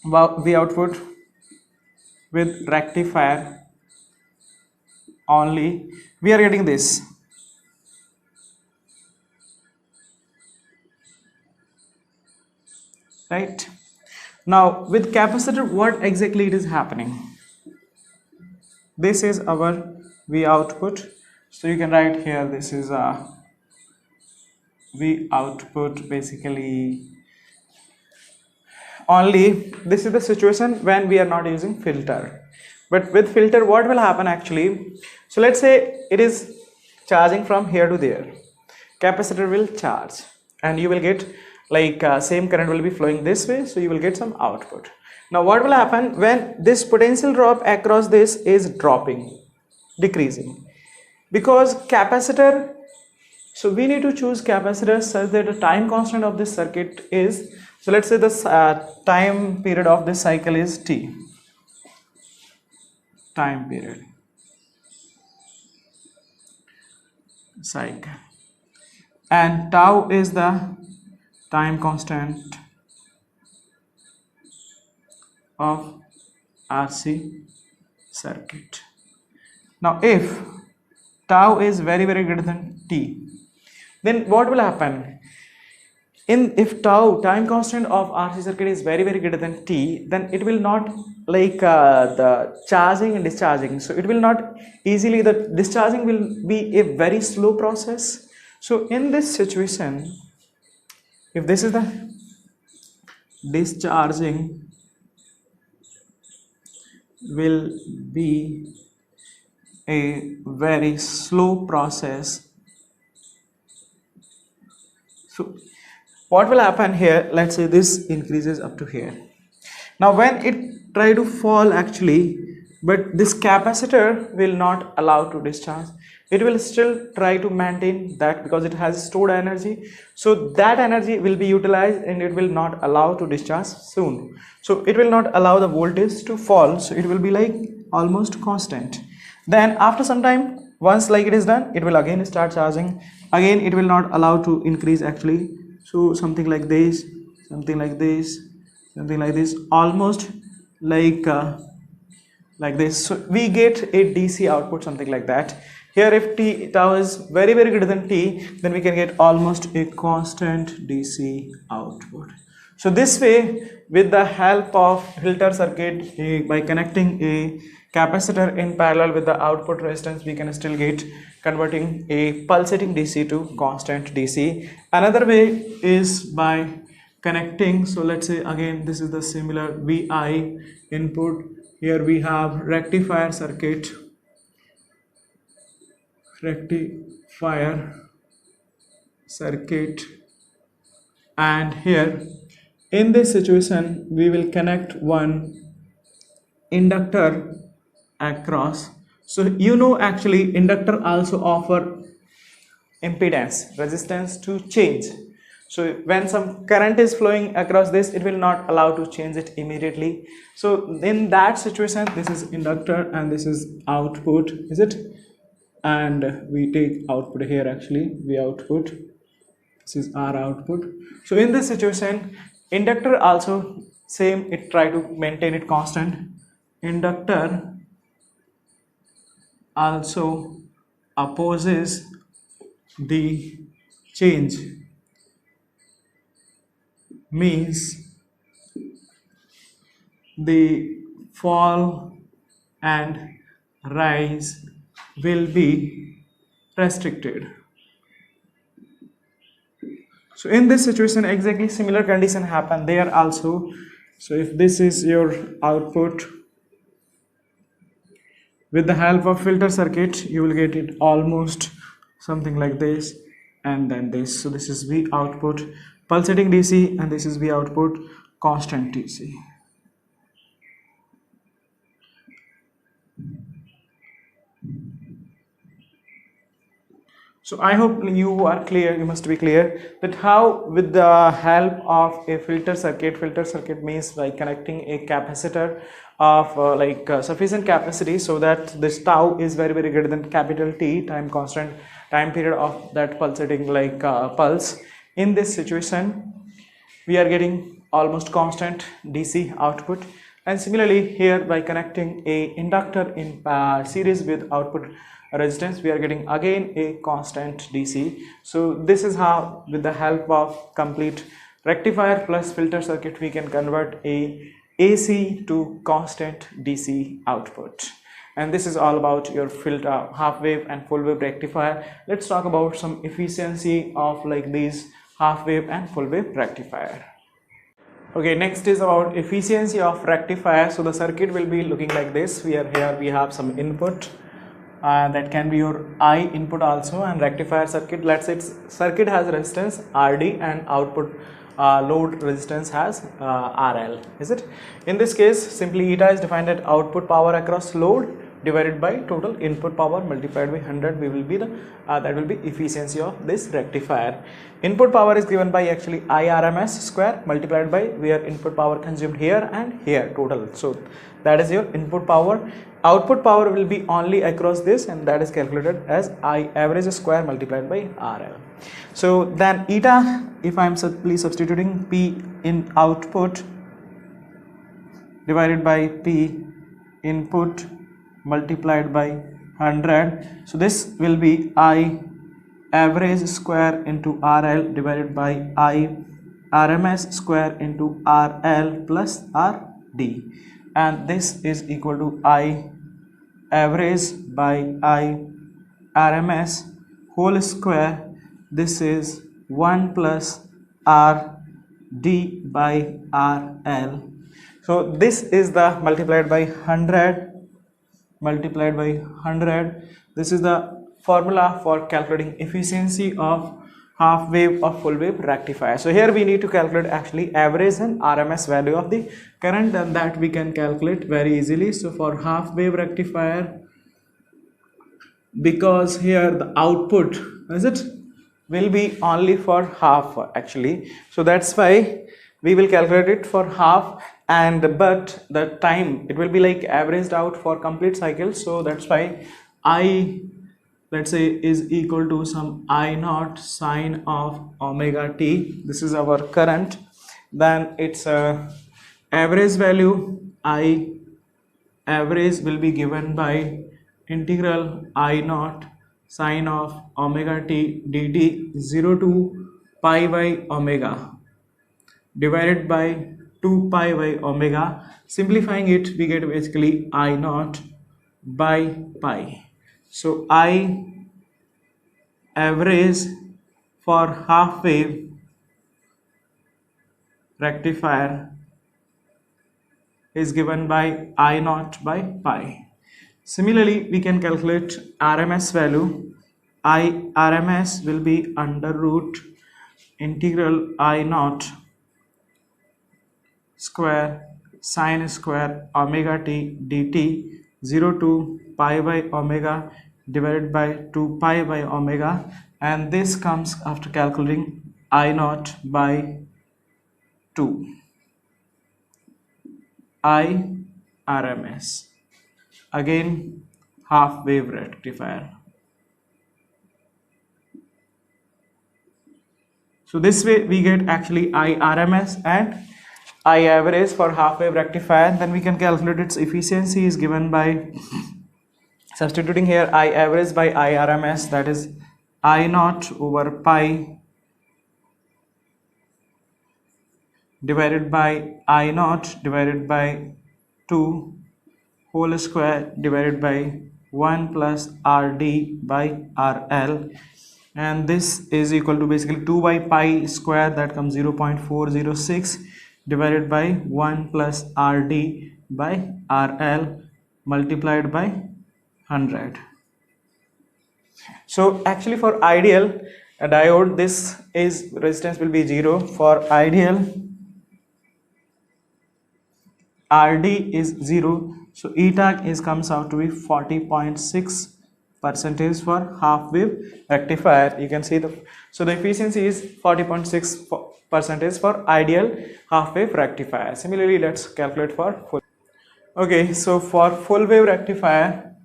V output with rectifier only, we are getting this. Right? Now with capacitor, what exactly it is happening? This is our V output. So you can write here, this is a V output basically. Only this is the situation when we are not using filter. But with filter, what will happen actually? So let's say it is charging from here to there. Capacitor will charge and you will get like same current will be flowing this way, so you will get some output. Now what will happen when this potential drop across this is decreasing, because capacitor, so we need to choose capacitor such that the time constant of this circuit is, so let's say the time period of this cycle is T, time period cycle, and tau is the time constant of RC circuit. Now if tau is very greater than T, then what will happen? If tau, time constant of RC circuit, is very greater than T, then it will not like the charging and discharging. So it will not easily, the discharging will be a very slow process. So in this situation, if this is the discharging will be a very slow process. So what will happen here? Let's say this increases up to here. Now when it try to fall actually, but this capacitor will not allow to discharge. It will still try to maintain that because it has stored energy. So that energy will be utilized and it will not allow to discharge soon. So it will not allow the voltage to fall. So it will be like almost constant. Then after some time, once like it is done, it will again start charging. Again, it will not allow to increase actually. So something like this, something like this, something like this, almost like this. So we get a DC output, something like that. Here if tau is very greater than T, then we can get almost a constant DC output. So this way, with the help of filter circuit, by connecting a capacitor in parallel with the output resistance, we can still get converting a pulsating DC to constant DC. Another way is by connecting, so let's say again this is the similar VI input. Here we have rectifier circuit, and here in this situation we will connect one inductor across. So you know actually inductor also offer impedance, resistance to change. So when some current is flowing across this, it will not allow to change it immediately. So in that situation, this is inductor and this is output, is it? And we take output here actually, V output, this is R output. So in this situation, inductor also same, it try to maintain it constant. Inductor also opposes the change, means the fall and rise will be restricted. So in this situation, exactly similar condition happen there also. So if this is your output, With the help of filter circuit, you will get it almost something like this and then this. So this is V output pulsating DC and this is V output constant DC. So I hope you are clear, you must be clear that how with the help of a filter circuit means like connecting a capacitor of sufficient capacity so that this tau is very greater than capital T, time constant, time period of that pulsating pulse. In this situation we are getting almost constant DC output, and similarly here by connecting a inductor in series with output resistance we are getting again a constant DC. So this is how with the help of complete rectifier plus filter circuit we can convert a AC to constant DC output. And this is all about your filter half wave and full wave rectifier. Let's talk about some efficiency of like these half wave and full wave rectifier. Okay, next is about efficiency of rectifier. So the circuit will be looking like this. Here we have some input that can be your I input also, and rectifier circuit, let's say circuit has resistance RD and output load resistance has RL, is it? In this case simply eta is defined as output power across load divided by total input power multiplied by 100. We will be the that will be efficiency of this rectifier. Input power is given by actually IRMS square multiplied by where input power consumed here and here total. So that is your input power. Output power will be only across this, and that is calculated as I average square multiplied by RL. So then eta, if I am simply substituting P in output divided by P input multiplied by 100, so this will be I average square into RL divided by I RMS square into RL plus RD, and this is equal to I average by I RMS whole square. This is 1 plus RD by RL. So this is the multiplied by 100 multiplied by 100. This is the formula for calculating efficiency of half wave or full wave rectifier. So here we need to calculate actually average and RMS value of the current, and that we can calculate very easily. So for half wave rectifier, because here the output is it will be only for half actually, so that's why we will calculate it for half, and but the time it will be like averaged out for complete cycle. So that's why I, let's say, is equal to some I naught sine of omega t. This is our current. Then its average value I average will be given by integral I naught sine of omega t dt 0 to pi by omega divided by 2 pi by omega. Simplifying it, we get basically I naught by pi. So I average for half wave rectifier is given by I naught by pi. Similarly, we can calculate RMS value. I RMS will be under root integral I naught square sine square omega t dt 0 to pi by omega divided by 2 pi by omega, and this comes after calculating I naught by 2 I RMS, again half wave rectifier. So this way we get actually I RMS and I average for half wave rectifier. Then we can calculate its efficiency is given by substituting here I average by I RMS, that is I naught over pi divided by I naught divided by 2 whole square divided by 1 plus RD by RL, and this is equal to basically 2 by pi square, that comes 0.406 divided by 1 plus RD by RL multiplied by 100. So actually for ideal diode, this is resistance will be 0. For ideal, RD is 0. So eta is comes out to be 40.6 percentage for half wave rectifier. You can see the efficiency is 40.6 percentage for ideal half wave rectifier. Similarly, let's calculate for full. Okay, so for full wave rectifier,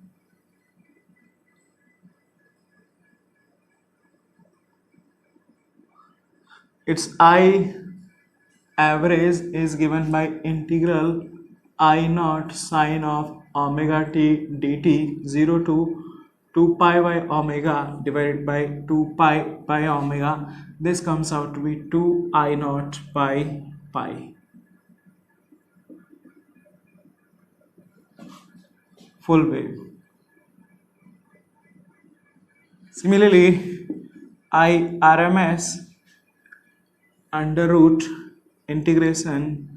its I average is given by integral I naught sine of omega t dt 0 to 2 pi by omega divided by 2 pi by omega. This comes out to be 2 I naught by pi. Full wave. Similarly, I RMS under root integration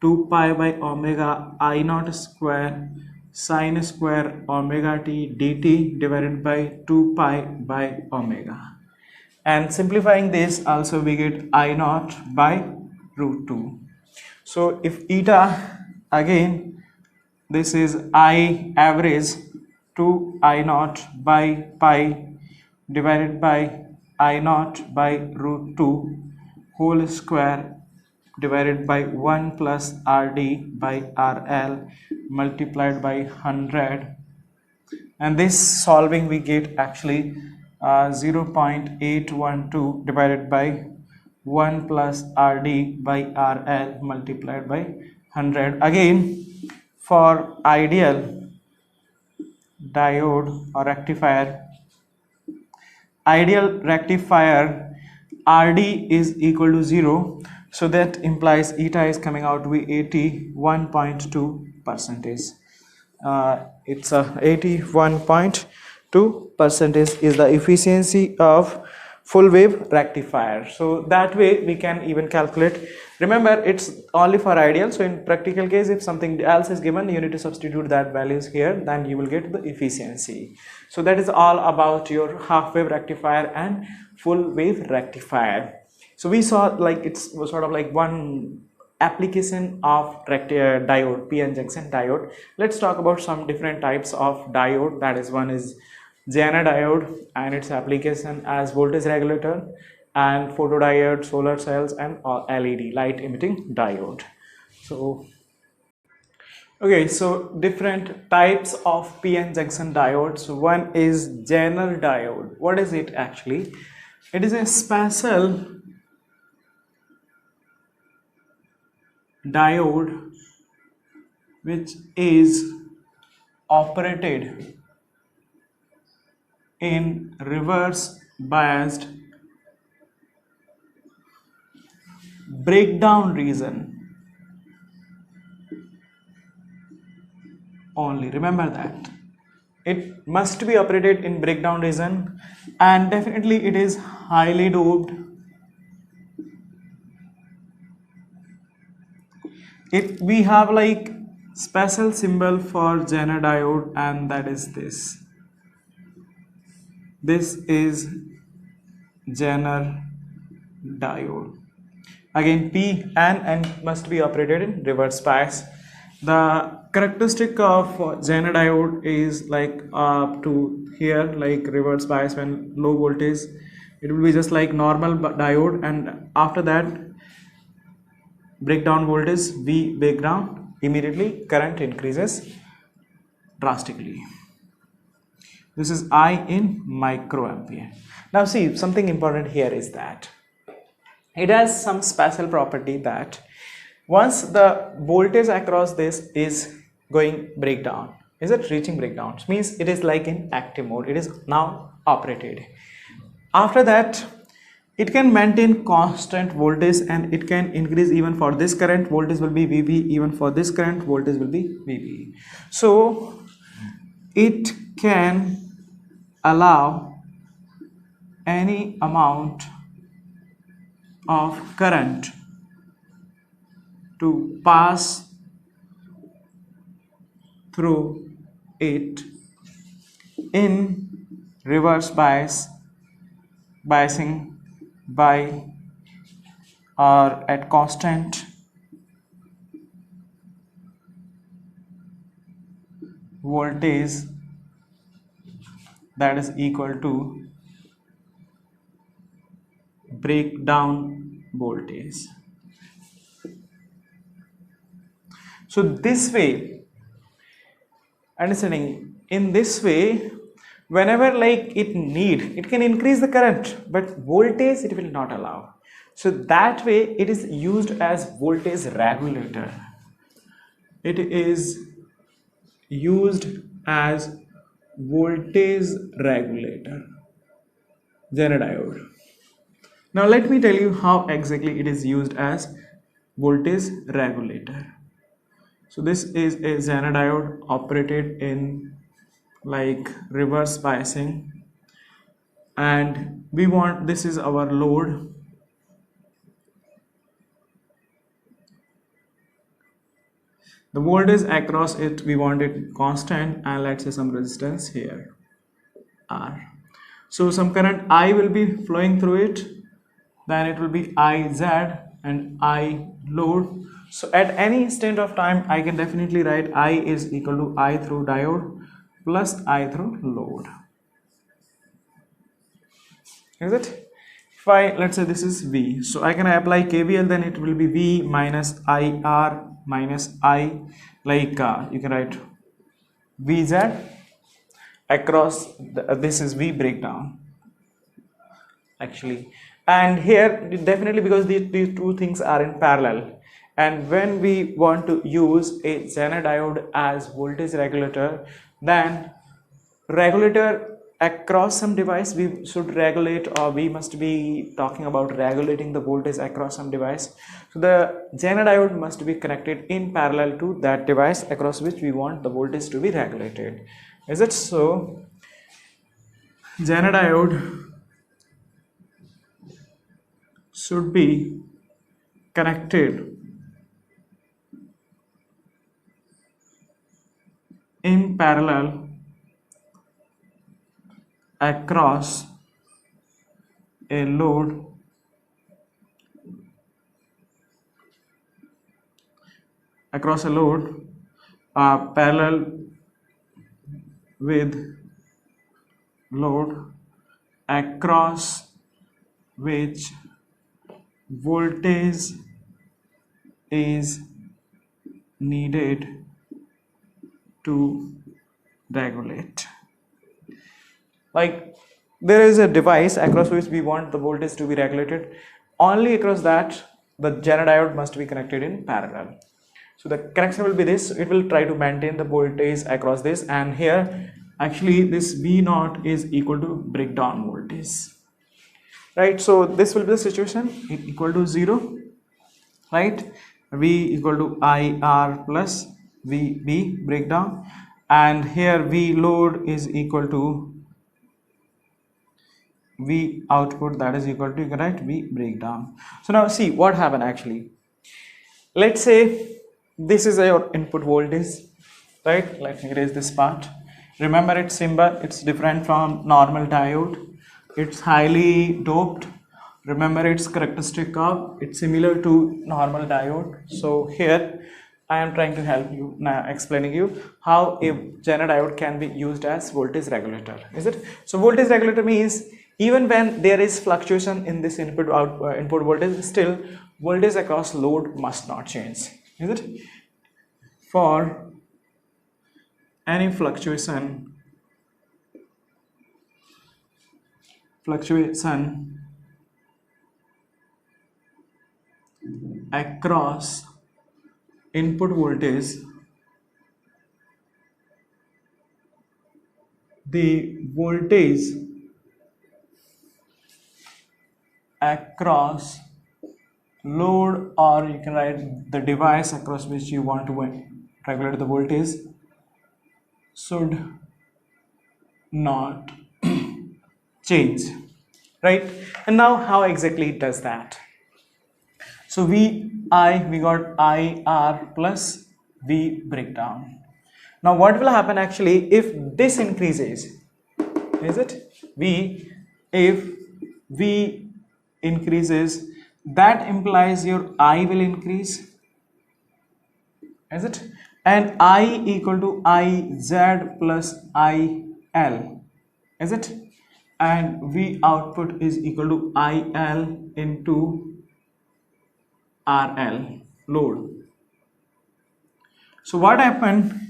2 pi by omega I naught square sine square omega t dt divided by 2 pi by omega. And simplifying this, also we get I naught by root 2. So if eta, again this is I average 2 I naught by pi divided by I naught by root 2 whole square divided by 1 plus RD by RL multiplied by 100, and this solving we get actually 0.812 divided by 1 plus RD by RL multiplied by 100. Again, for ideal diode or rectifier, ideal rectifier RD is equal to 0, so that implies eta is coming out to be 81.2 percentage. It's a 81.2 percentage is the efficiency of full wave rectifier. So that way we can even calculate. Remember, it's only for ideal, so in practical case if something else is given, you need to substitute that values here, then you will get the efficiency. So that is all about your half wave rectifier and full wave rectifier. So we saw like it's sort of like one application of diode, p-n junction diode. Let's talk about some different types of diode. That is, one is Zener Diode and its application as voltage regulator, and photodiode, solar cells, and LED, light emitting diode. So okay, so different types of p-n junction diodes. One is Zener Diode. What is it actually? It is a special diode which is operated in reverse biased breakdown region only. Remember that it must be operated in breakdown region, and definitely it is highly doped. We have like special symbol for Zener diode, and that is this. This is Zener diode. Again, P and N must be operated in reverse bias. The characteristic of Zener diode is like up to here, like reverse bias when low voltage, it will be just like normal diode, and after that breakdown voltage V breakdown, immediately current increases drastically. This is I in microampere. Now see, something important here is that it has some special property that once the voltage across this is going breakdown, is it reaching breakdown, means it is like in active mode, it is now operated. After that it can maintain constant voltage, and it can increase even for this current voltage will be VB, even for this current voltage will be VB. So it can allow any amount of current to pass through it in reverse biasing by or at constant voltage that is equal to breakdown voltage. So this way, understanding, in this way, whenever like it can increase the current, but voltage it will not allow. So that way it is used as voltage regulator. It is used as voltage regulator, Zener diode. Now let me tell you how exactly it is used as voltage regulator. So this is a Zener diode operated in like reverse biasing, and we want, this is our load, the voltage across it we want it constant, and let's say some resistance here R. So some current I will be flowing through it, then it will be IZ and I load. So at any instant of time I can definitely write I is equal to I through diode plus I through load. Is it? If I, let's say this is V, so I can apply KVL, then it will be V minus IR minus I, like you can write VZ across this is V breakdown actually, and here definitely because these two things are in parallel, and when we want to use a Zener diode as voltage regulator, then regulator across some device we should regulate, or we must be talking about regulating the voltage across some device. So the Zener diode must be connected in parallel to that device across which we want the voltage to be regulated. Is it so? Zener diode should be connected in parallel across a load parallel with load across which voltage is needed to regulate. Like there is a device across which we want the voltage to be regulated, only across that the Zener diode must be connected in parallel. So the connection will be this, it will try to maintain the voltage across this, and here actually this V0 is equal to breakdown voltage, right? So this will be the situation, it equal to 0, right? V equal to IR plus VB breakdown, and here V load is equal to V output, that is equal to, you can write V breakdown. So now see what happened actually. Let's say this is your input voltage, right? Let me erase this part. Remember its symbol, it's different from normal diode, it's highly doped. Remember its characteristic curve, it's similar to normal diode. So here I am trying to help you now, explaining you how a Zener diode can be used as voltage regulator. Is it? So voltage regulator means even when there is fluctuation in this input voltage, still voltage across load must not change. Is it? For any fluctuation across input voltage, the voltage across load, or you can write the device across which you want to regulate the voltage, should not change, right? And now how exactly it does that? So we got IR plus V breakdown. Now what will happen actually if this increases? is it? V, if V increases, that implies your I will increase, is it? And I equal to IZ plus IL, is it? And V output is equal to IL into RL, load. So what happened?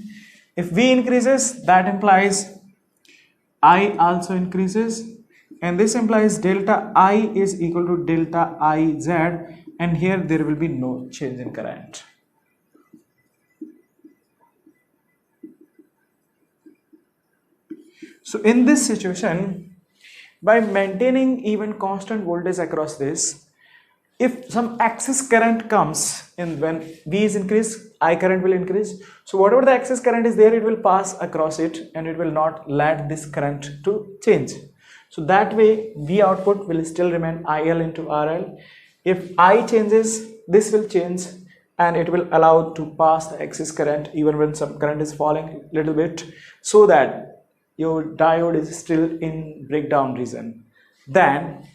If V increases, that implies I also increases, and this implies delta I is equal to delta IZ, and here there will be no change in current. So in this situation, by maintaining even constant voltage across this, if some excess current comes in when V is increased, I current will increase. So whatever the excess current is there, it will pass across it and it will not let this current to change. So that way V output will still remain IL into RL. If I changes, this will change and it will allow to pass the excess current even when some current is falling a little bit, so that your diode is still in breakdown region. Then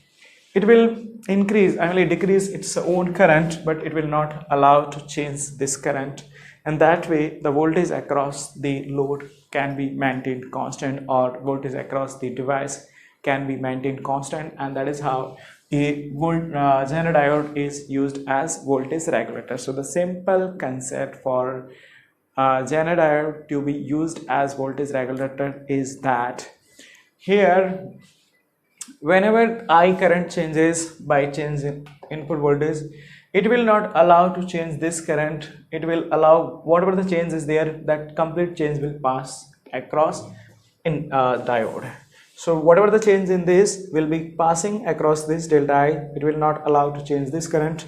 it will increase, actually decrease its own current, but it will not allow to change this current, and that way the voltage across the load can be maintained constant, or voltage across the device can be maintained constant, and that is how a Zener diode is used as voltage regulator. So the simple concept for Zener diode to be used as voltage regulator is that here, whenever I current changes by changing input voltage, it will not allow to change this current. It will allow whatever the change is there, that complete change will pass across in diode. So whatever the change in this will be passing across this delta I, it will not allow to change this current.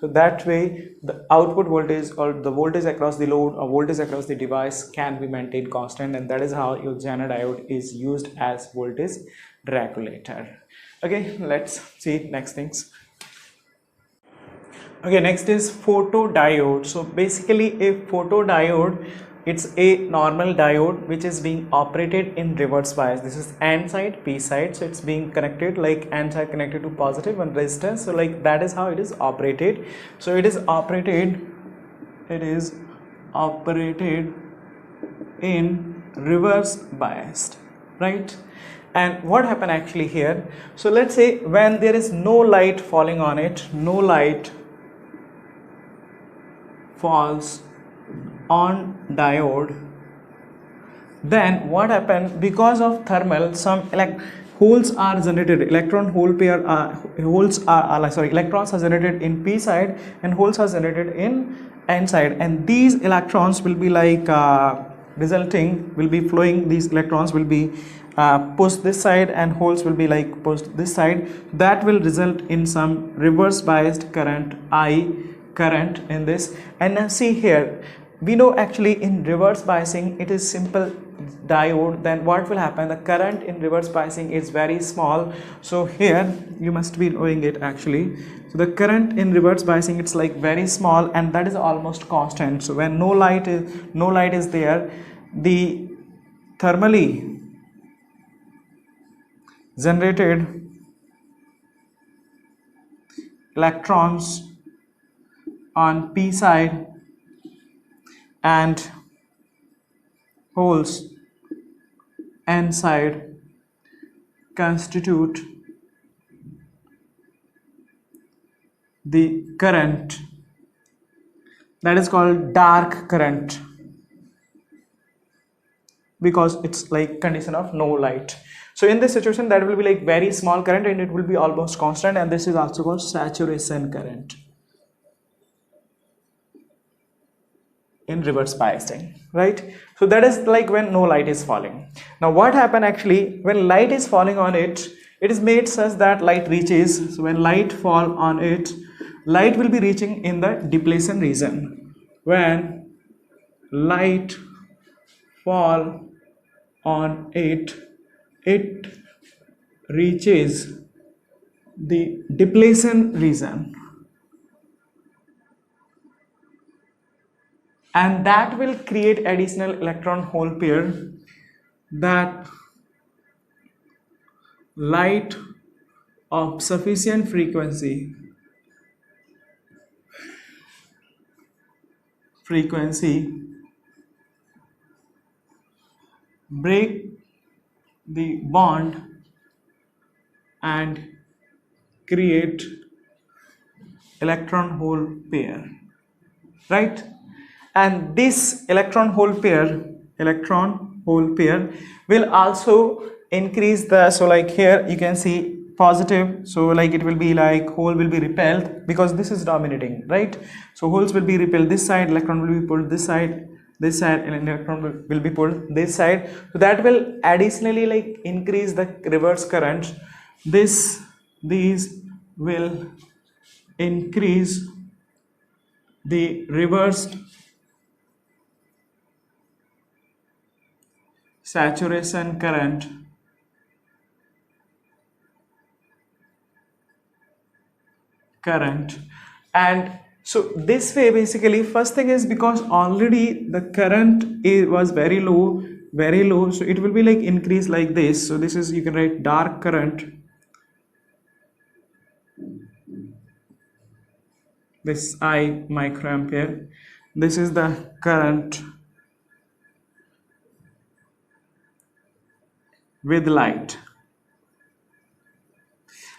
So that way the output voltage or the voltage across the load or voltage across the device can be maintained constant, and that is how your Zener diode is used as voltage regulator. Okay, let's see next things. Okay, next is photodiode. So basically a photodiode, it's a normal diode which is being operated in reverse bias. This is N side, P side, so it's being connected like N side connected to positive and resistance. So like that is how it is operated. So it is operated in reverse biased, right? And what happened actually here? So let's say when there is no light falling on it, no light falls on diode, then what happened? Because of thermal, some holes are generated, electrons are generated in P side and holes are generated in N side, and these electrons will be like flowing, these electrons will be pushed this side and holes will be like pushed this side. That will result in some reverse biased current, I current in this. And now see here, we know actually in reverse biasing it is simple diode. Then what will happen? The current in reverse biasing is very small. So here you must be knowing it actually. So the current in reverse biasing, it's like very small, and that is almost constant. So when no light is there, the thermally generated electrons on P side and holes N side constitute the current that is called dark current, because it's like condition of no light. So in this situation, that will be like very small current and it will be almost constant, and this is also called saturation current in reverse biasing, right? So that is like when no light is falling. Now what happened actually, when light is falling on it, it is made such that light reaches. So when light fall on it, light will be reaching in the depletion region. When light fall on it, it reaches the depletion region, and that will create additional electron hole pair that light of sufficient frequency break the bond and create electron hole pair, right? And this electron hole pair will also increase the, so like here you can see positive, so like it will be like hole will be repelled because this is dominating, right? So holes will be repelled this side, electron will be pulled this side, and electron will be pulled this side. So that will additionally like increase the reverse current. These will increase the reversed saturation current and so this way basically, first thing is because already the current was very low, so it will be like increase like this. So this is, you can write dark current, this I microampere, this is the current with light,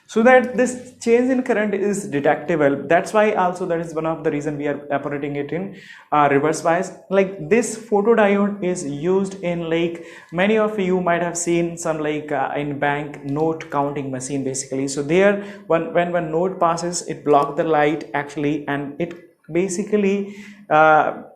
so that this change in current is detectable. That's why also that is one of the reason we are operating it in reverse bias. Like this photodiode is used in, like many of you might have seen some like in bank note counting machine basically. So there when one note passes, it blocks the light actually, and it basically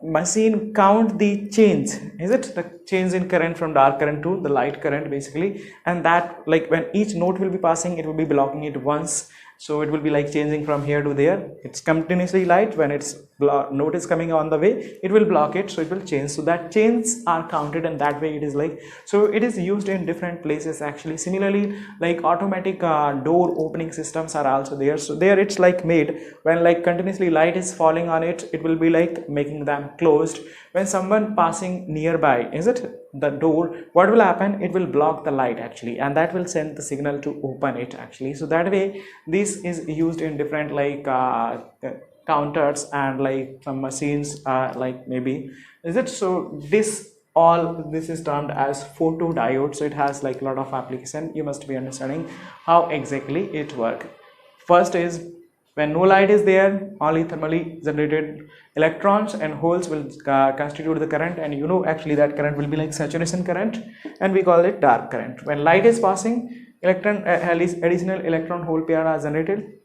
machine count the change, is it the change in current from dark current to the light current basically, and that like when each note will be passing, it will be blocking it once. So it will be like changing from here to there. It's continuously light. When it's note is coming on the way, it will block it, so it will change. So that changes are counted, and that way it is like, so it is used in different places actually. Similarly, like automatic door opening systems are also there. So there it's like made when like continuously light is falling on it, it will be like making them closed. When someone passing nearby, is it the door, what will happen, it will block the light actually, and that will send the signal to open it actually. So that way this is used in different like counters and like some machines like maybe, is it. So this is termed as photodiode. So it has like a lot of application. You must be understanding how exactly it works. First is when no light is there, only thermally generated electrons and holes will constitute the current, and you know actually that current will be like saturation current, and we call it dark current. When light is passing, additional electron hole pair are generated.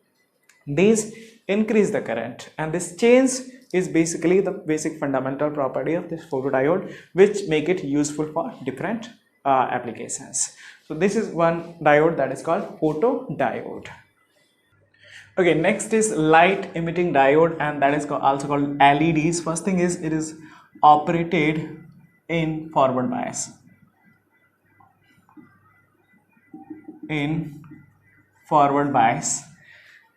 These increase the current, and this change is basically the basic fundamental property of this photodiode, which make it useful for different applications. So this is one diode that is called photodiode. Okay, next is light emitting diode, and that is also called LEDs. First thing is it is operated in forward bias.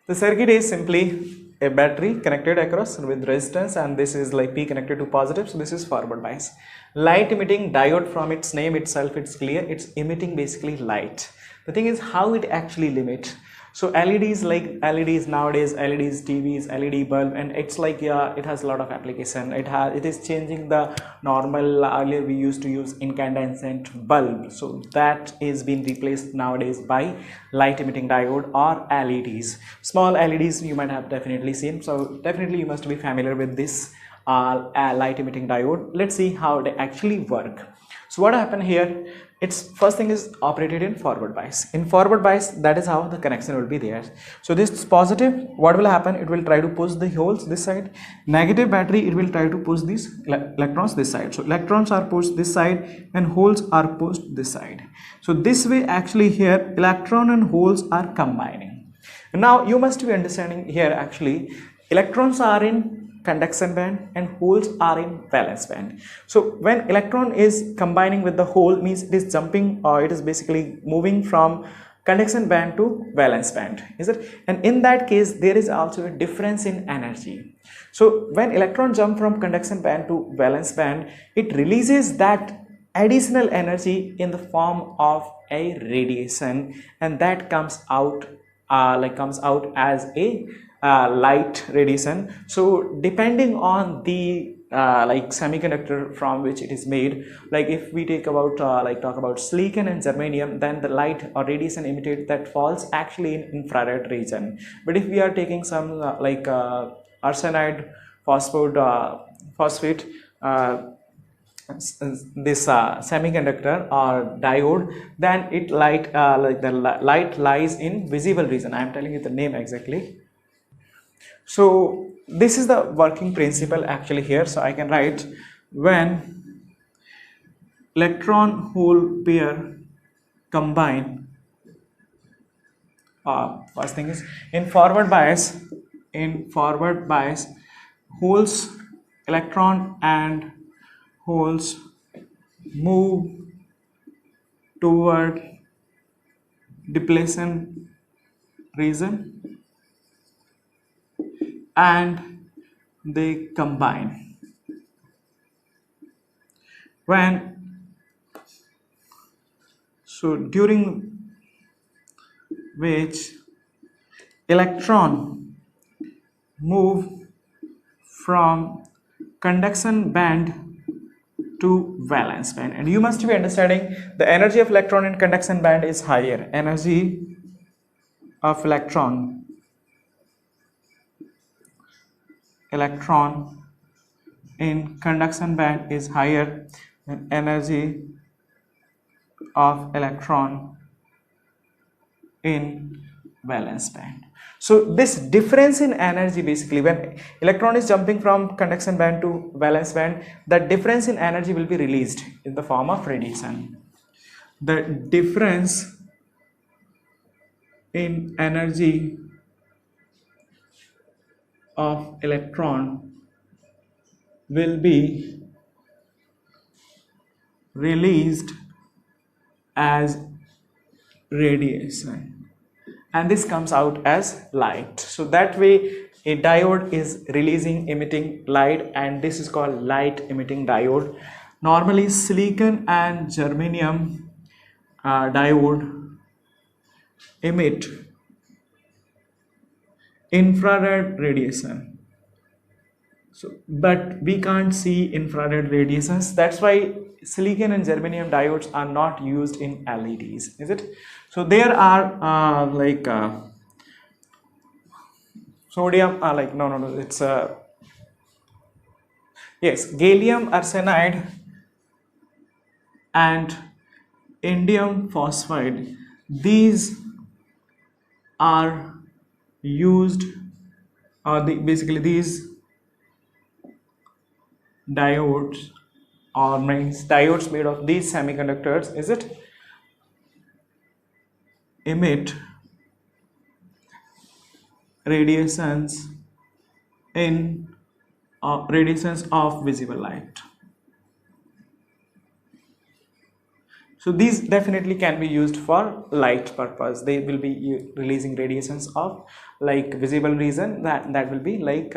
The circuit is simply a battery connected across with resistance, and this is like P connected to positive, so this is forward bias. Light emitting diode, from its name itself it's clear, it's emitting basically light. The thing is how it actually limit. So LEDs, like LEDs nowadays, LEDs, TVs, LED bulb, and it's like, yeah, it has a lot of application. It is changing the normal, earlier we used to use incandescent bulb, so that is being replaced nowadays by light emitting diode or LEDs. Small LEDs you might have definitely seen, so definitely you must be familiar with this light emitting diode. Let's see how they actually work. So what happened here, its first thing is operated in forward bias. In forward bias, that is how the connection will be there. So this is positive, what will happen, it will try to push the holes this side. Negative battery, it will try to push these electrons this side. So electrons are pushed this side and holes are pushed this side. So this way actually here electron and holes are combining. Now you must be understanding here actually electrons are in conduction band and holes are in valence band. So when electron is combining with the hole, means it is jumping, or it is basically moving from conduction band to valence band, is it? And in that case there is also a difference in energy. So when electron jump from conduction band to valence band, it releases that additional energy in the form of a radiation, and that comes out as a light radiation. So depending on the semiconductor from which it is made, like if we take about talk about silicon and germanium, then the light or radiation emitted that falls actually in infrared region. But if we are taking some arsenide phosphate this semiconductor or diode, then it light lies in visible region. I am telling you the name exactly. So this is the working principle actually here. So I can write, when electron hole pair combine, first thing is in forward bias holes, electron and holes move toward depletion region and they combine. During which electron move from conduction band to valence band, and you must be understanding the energy of electron in conduction band is higher. Energy of electron in conduction band is higher than energy of electron in valence band. So this difference in energy, basically when electron is jumping from conduction band to valence band, the difference in energy will be released in the form of radiation. The difference in energy of electron will be released as radiation, and this comes out as light. So that way a diode is emitting light, and this is called light emitting diode. Normally silicon and germanium diode emit infrared radiation. So, but we can't see infrared radiations. That's why silicon and germanium diodes are not used in LEDs, is it? So there are sodium, no, it's yes, gallium arsenide and indium phosphide. These are used, basically these diodes, or means diodes made of these semiconductors, is it, emit radiations of visible light. So these definitely can be used for light purpose. They will be releasing radiations of like visible region that will be like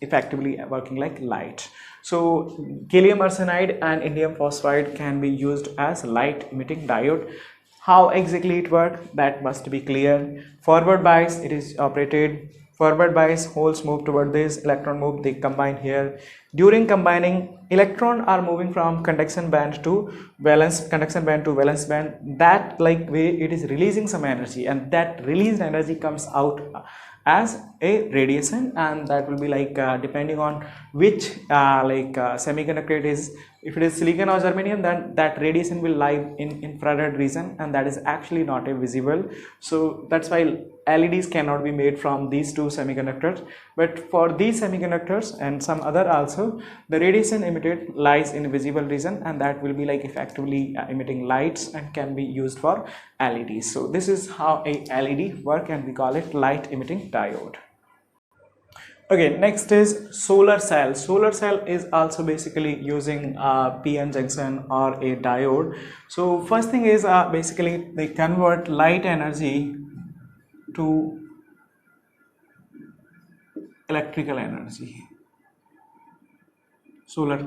effectively working like light. So gallium arsenide and indium phosphide can be used as light emitting diode. How exactly it works, that must be clear. Forward bias, it is operated. Forward bias, holes move toward this, electron move, they combine here. During combining, electron are moving from conduction band to valence band. That like way it is releasing some energy, and that released energy comes out as a radiation, and that will be like depending on which semiconductor it is. If it is silicon or germanium, then that radiation will lie in infrared region, and that is actually not a visible. So that's why LEDs cannot be made from these two semiconductors. But for these semiconductors and some other also, the radiation emitted lies in visible region, and that will be like effectively emitting lights and can be used for LEDs. So this is how a LED work, and we call it light emitting diode. Okay, next is solar cell. Solar cell is also basically using PN junction or a diode. So first thing is basically they convert light energy to electrical energy. Solar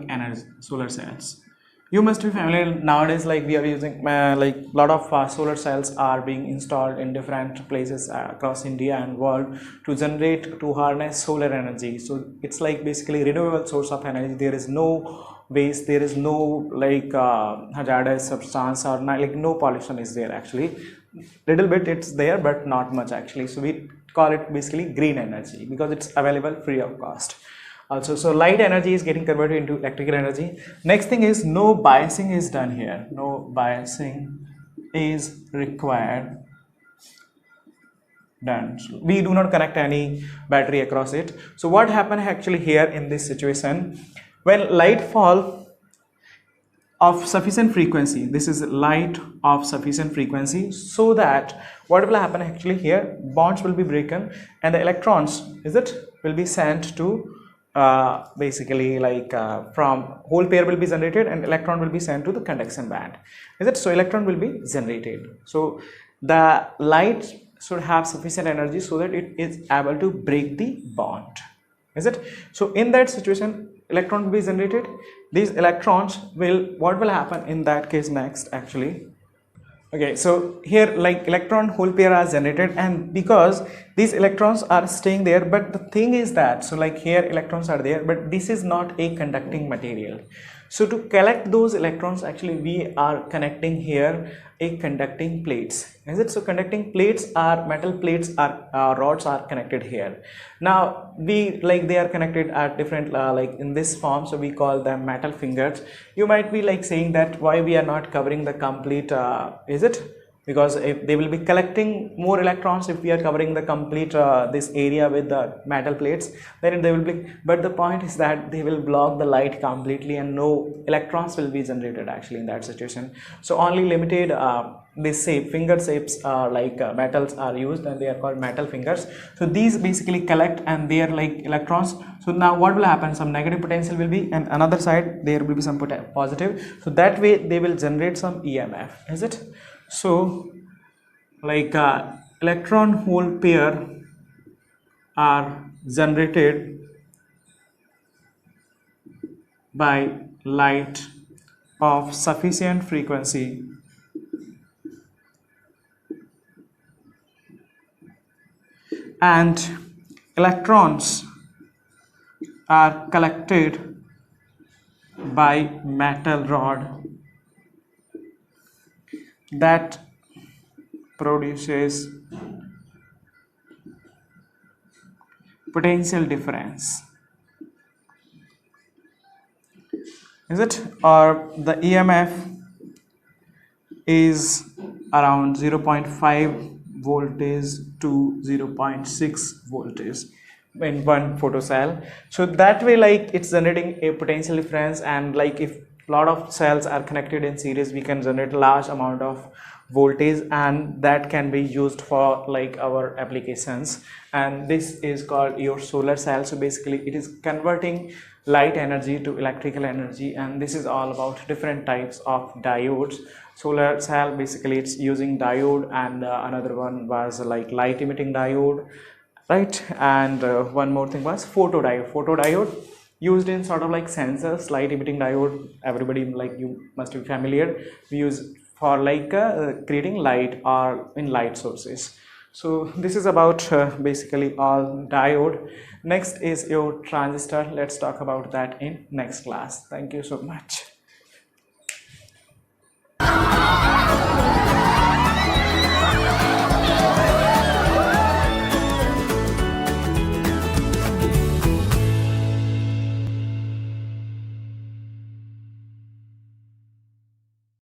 cells. You must be familiar nowadays, like we are using like lot of solar cells are being installed in different places across India and world to generate, to harness solar energy. So it's like basically renewable source of energy. There is no waste, there is no like hazardous substance, or not, like no pollution is there actually. Little bit it's there but not much actually. So we call it basically green energy because it's available free of cost. Also, so light energy is getting converted into electrical energy. Next thing is no biasing is done here. No biasing is required. Done. So we do not connect any battery across it. So what happened actually here in this situation, when light fall of sufficient frequency, this is light of sufficient frequency, so that what will happen actually here, bonds will be broken and the electrons, is it, will be sent to basically like from whole pair will be generated and electron will be sent to the conduction band, is it? So electron will be generated. So the light should have sufficient energy so that it is able to break the bond, is it? So in that situation electron will be generated. These electrons will, what will happen in that case next actually, okay, so here like electron hole pair are generated, and because these electrons are staying there, but the thing is that, so like here electrons are there but this is not a conducting material. So to collect those electrons actually we are connecting here a conducting plates, is it? So conducting plates are metal plates, are rods are connected here. Now we like they are connected at different like in this form, so we call them metal fingers. You might be like saying that why we are not covering the complete is it? Because if they will be collecting more electrons if we are covering the complete this area with the metal plates, then they will be, but the point is that they will block the light completely and no electrons will be generated actually in that situation. So only limited this shape, finger shapes like metals are used and they are called metal fingers. So these basically collect and they are like electrons. So now what will happen, some negative potential will be, and another side there will be some positive, so that way they will generate some EMF, is it? So like electron hole pair are generated by light of sufficient frequency and electrons are collected by metal rod that produces potential difference, is it? Or the EMF is around 0.5 voltage to 0.6 voltage in one photocell. So that way like it's generating a potential difference, and like if lot of cells are connected in series we can generate large amount of voltage, and that can be used for like our applications, and this is called your solar cell. So basically it is converting light energy to electrical energy, and this is all about different types of diodes. Solar cell basically it's using diode, and another one was like light emitting diode, right? And one more thing was photodiode used in sort of like sensors. Light emitting diode, everybody like you must be familiar, we use for like creating light or in light sources. So this is about basically all diode. Next is your transistor. Let's talk about that in next class. Thank you so much.